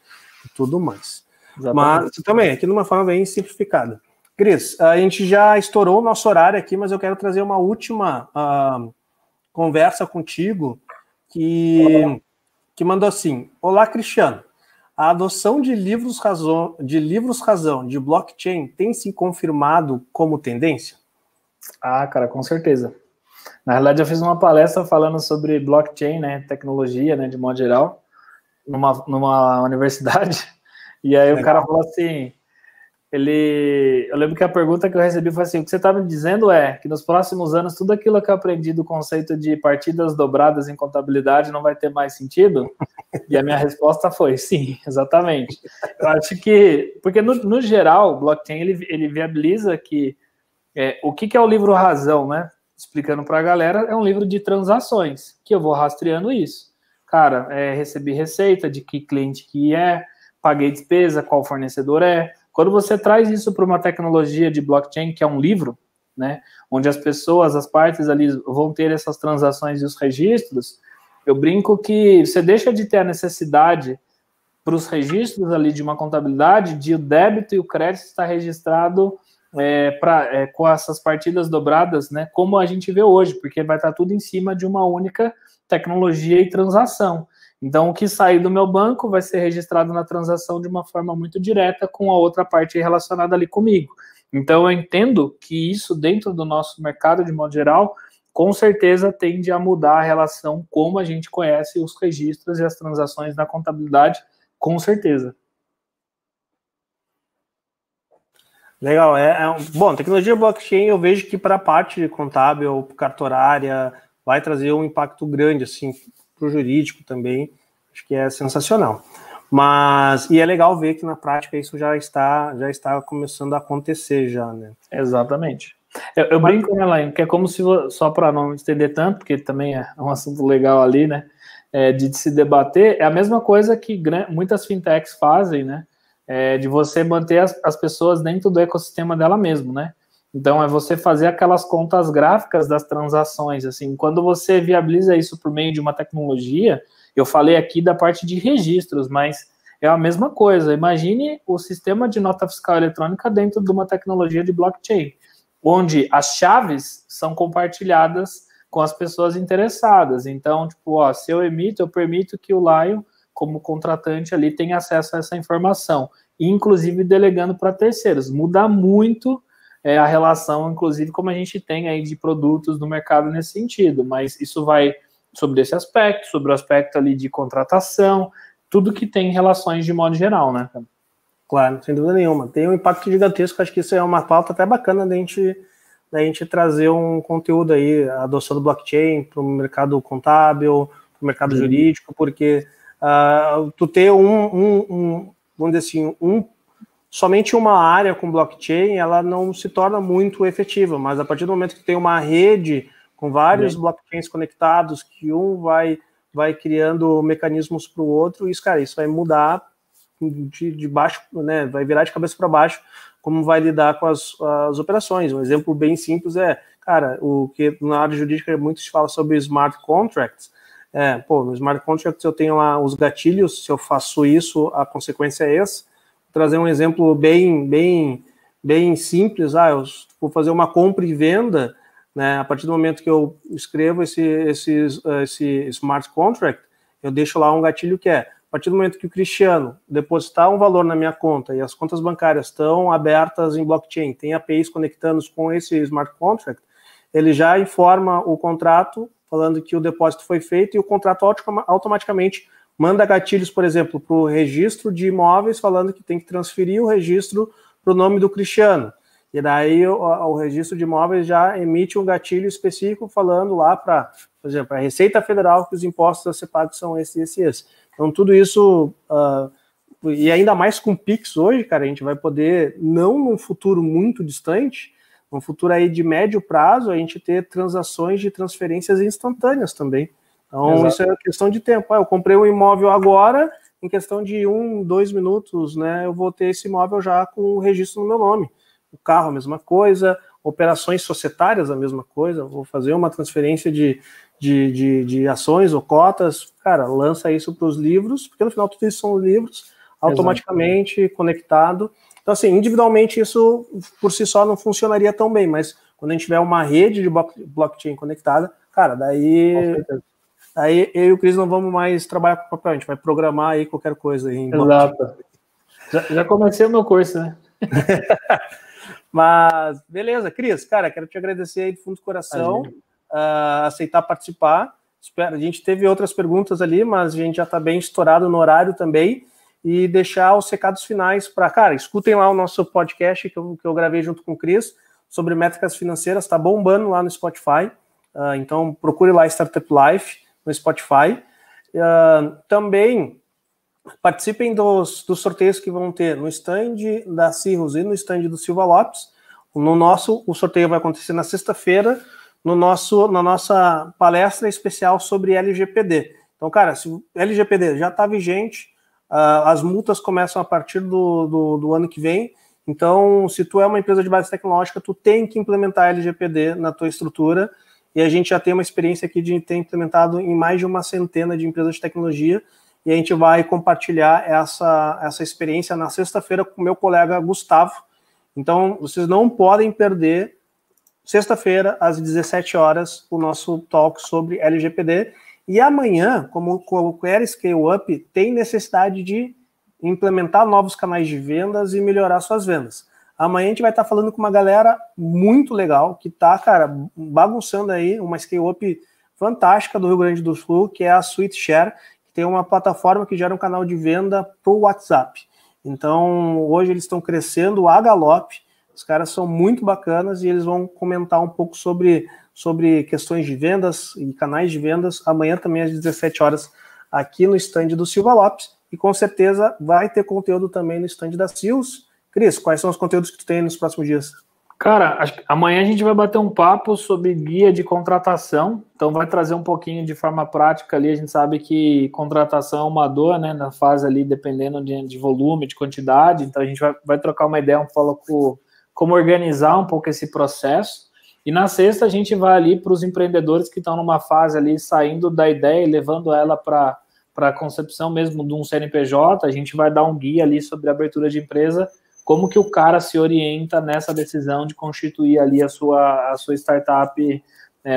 e tudo mais. Exatamente. Mas também, aqui de uma forma bem simplificada. Cris, a gente já estourou o nosso horário aqui, mas eu quero trazer uma última conversa contigo que mandou assim: olá, Cristiano. A adoção de livros razão de blockchain tem se confirmado como tendência? Cara, com certeza. Na realidade, eu fiz uma palestra falando sobre blockchain, né, tecnologia, né, de modo geral, numa universidade, e aí Legal. O cara falou assim, eu lembro que a pergunta que eu recebi foi assim, o que você está me dizendo é que nos próximos anos tudo aquilo que eu aprendi do conceito de partidas dobradas em contabilidade não vai ter mais sentido? E a minha resposta foi sim, exatamente. Eu acho que, porque no geral, o blockchain ele viabiliza que o que é o livro razão, né? Explicando para a galera, é um livro de transações, que eu vou rastreando isso. Cara, recebi receita, de que cliente que é, paguei despesa, qual fornecedor é. Quando você traz isso para uma tecnologia de blockchain, que é um livro, né, onde as pessoas, as partes ali vão ter essas transações e os registros, eu brinco que você deixa de ter a necessidade para os registros ali de uma contabilidade, de o débito e o crédito estar registrado com essas partidas dobradas, né, como a gente vê hoje, porque vai estar tudo em cima de uma única tecnologia e transação. Então, o que sair do meu banco vai ser registrado na transação de uma forma muito direta com a outra parte relacionada ali comigo. Então, eu entendo que isso, dentro do nosso mercado, de modo geral, com certeza tende a mudar a relação como a gente conhece os registros e as transações na contabilidade, com certeza. Legal, bom, tecnologia blockchain eu vejo que para a parte contábil, cartorária, vai trazer um impacto grande, assim, para o jurídico também, acho que é sensacional. E é legal ver que na prática isso já está começando a acontecer já, né? Exatamente. Eu brinco, né, Laine, que é como se, só para não estender tanto, porque também é um assunto legal ali, né, de se debater, é a mesma coisa que muitas fintechs fazem, né, de você manter as pessoas dentro do ecossistema dela mesmo, né? Então, é você fazer aquelas contas gráficas das transações, assim, quando você viabiliza isso por meio de uma tecnologia, eu falei aqui da parte de registros, mas é a mesma coisa. Imagine o sistema de nota fiscal eletrônica dentro de uma tecnologia de blockchain, onde as chaves são compartilhadas com as pessoas interessadas. Então, tipo, se eu emito, eu permito que o Lion, como contratante ali, tenha acesso a essa informação, inclusive delegando para terceiros. Muda muito a relação, inclusive, como a gente tem aí de produtos no mercado nesse sentido, mas isso vai sobre esse aspecto, sobre o aspecto ali de contratação, tudo que tem relações de modo geral, né? Claro, sem dúvida nenhuma. Tem um impacto gigantesco, acho que isso é uma pauta até bacana da gente trazer um conteúdo aí, a adoção do blockchain para o mercado contábil, para o mercado jurídico, porque tu ter vamos dizer assim, somente uma área com blockchain, ela não se torna muito efetiva, mas a partir do momento que tem uma rede com vários blockchains conectados, que um vai criando mecanismos para o outro, isso vai mudar de baixo, né, vai virar de cabeça para baixo como vai lidar com as operações. Um exemplo bem simples é, cara, o que na área jurídica muito se fala sobre smart contracts. No smart contracts eu tenho lá os gatilhos, se eu faço isso, a consequência é essa. Vou trazer um exemplo bem simples, eu vou fazer uma compra e venda, né, a partir do momento que eu escrevo esse smart contract, eu deixo lá um gatilho que a partir do momento que o Cristiano depositar um valor na minha conta e as contas bancárias estão abertas em blockchain, tem APIs conectando com esse smart contract, ele já informa o contrato falando que o depósito foi feito e o contrato automaticamente manda gatilhos, por exemplo, para o registro de imóveis falando que tem que transferir o registro para o nome do Cristiano. E daí o registro de imóveis já emite um gatilho específico falando lá para, por exemplo, a Receita Federal que os impostos a ser pagos são esse. Então, tudo isso, e ainda mais com o Pix hoje, cara, a gente vai poder, não num futuro muito distante, num futuro aí de médio prazo, a gente ter transações de transferências instantâneas também. Então, exato, isso é questão de tempo. Eu comprei um imóvel agora, em questão de 2 minutos, né, eu vou ter esse imóvel já com o registro no meu nome. O carro, a mesma coisa, operações societárias, a mesma coisa, vou fazer uma transferência de ações ou cotas, cara, lança isso para os livros, porque no final tudo isso são livros, automaticamente, exato, conectado. Então, assim, individualmente isso por si só não funcionaria tão bem, mas quando a gente tiver uma rede de blockchain conectada, cara, daí eu e o Cris não vamos mais trabalhar com papel, a gente vai programar aí qualquer coisa aí em blockchain. Exato. Já comecei o meu curso, né? Mas, beleza, Cris, cara, quero te agradecer aí do fundo do coração, aceitar participar. A gente teve outras perguntas ali, mas a gente já está bem estourado no horário também, e deixar os recados finais para, cara, escutem lá o nosso podcast que eu gravei junto com o Cris, sobre métricas financeiras, está bombando lá no Spotify, então procure lá Startup Life no Spotify. Também participem dos sorteios que vão ter no stand da Cirrus e no stand do Silva Lopes. O sorteio vai acontecer na sexta-feira, na nossa palestra especial sobre LGPD. Então, cara, se o LGPD já está vigente, as multas começam a partir do ano que vem. Então, se tu é uma empresa de base tecnológica, tu tem que implementar LGPD na tua estrutura, e a gente já tem uma experiência aqui de ter implementado em mais de uma centena de empresas de tecnologia, e a gente vai compartilhar essa experiência na sexta-feira com o meu colega Gustavo. Então, vocês não podem perder, sexta-feira, às 17 horas, o nosso talk sobre LGPD. E amanhã, como qualquer scale-up, tem necessidade de implementar novos canais de vendas e melhorar suas vendas. Amanhã a gente vai estar falando com uma galera muito legal, que está, cara, bagunçando aí, uma scale-up fantástica do Rio Grande do Sul, que é a SweetShare, tem uma plataforma que gera um canal de venda para o WhatsApp. Então, hoje eles estão crescendo a galope, os caras são muito bacanas e eles vão comentar um pouco sobre questões de vendas e canais de vendas, amanhã também às 17 horas, aqui no stand do Silva Lopes, e com certeza vai ter conteúdo também no stand da Cirrus. Cris, quais são os conteúdos que tu tem nos próximos dias? Cara, acho que amanhã a gente vai bater um papo sobre guia de contratação, então vai trazer um pouquinho de forma prática ali. A gente sabe que contratação é uma dor, né, na fase ali, dependendo de volume, de quantidade, então a gente vai trocar uma ideia, um pouco como organizar um pouco esse processo. E na sexta a gente vai ali para os empreendedores que estão numa fase ali, saindo da ideia e levando ela para a concepção mesmo de um CNPJ. A gente vai dar um guia ali sobre a abertura de empresa, como que o cara se orienta nessa decisão de constituir ali a sua startup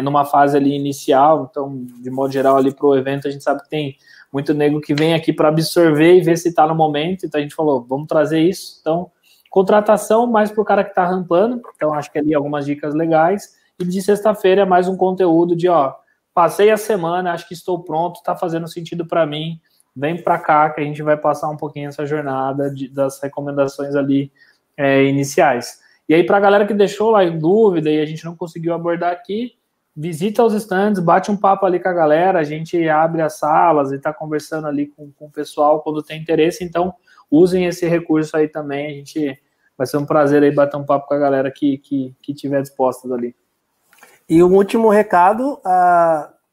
numa fase ali inicial. Então, de modo geral, ali para o evento, a gente sabe que tem muito nego que vem aqui para absorver e ver se está no momento. Então, a gente falou, vamos trazer isso. Então, contratação mais para o cara que está rampando. Então, acho que ali algumas dicas legais. E de sexta-feira é mais um conteúdo de, passei a semana, acho que estou pronto, está fazendo sentido para mim. Vem para cá que a gente vai passar um pouquinho essa jornada das recomendações ali iniciais. E aí, para a galera que deixou lá em dúvida e a gente não conseguiu abordar aqui, visita os stands, bate um papo ali com a galera, a gente abre as salas e está conversando ali com o pessoal quando tem interesse. Então, usem esse recurso aí também, a gente vai ser um prazer aí bater um papo com a galera que tiver disposta ali. E um último recado,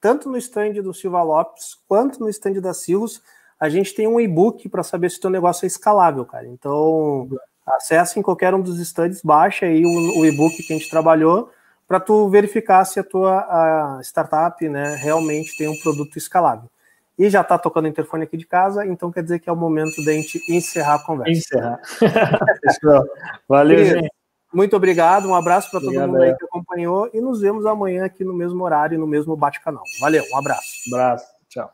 tanto no stand do Silva Lopes, quanto no stand da Cirrus, a gente tem um e-book para saber se o teu negócio é escalável, cara. Então, Acesse em qualquer um dos estandes, baixa aí o e-book que a gente trabalhou para tu verificar se a tua startup, né, realmente tem um produto escalável. E já está tocando o interfone aqui de casa, então quer dizer que é o momento da gente encerrar a conversa. Encerrar. Valeu, querido, gente. Muito obrigado, um abraço para todo mundo aí que acompanhou e nos vemos amanhã aqui no mesmo horário, no mesmo bate-canal. Valeu, um abraço. Abraço, tchau.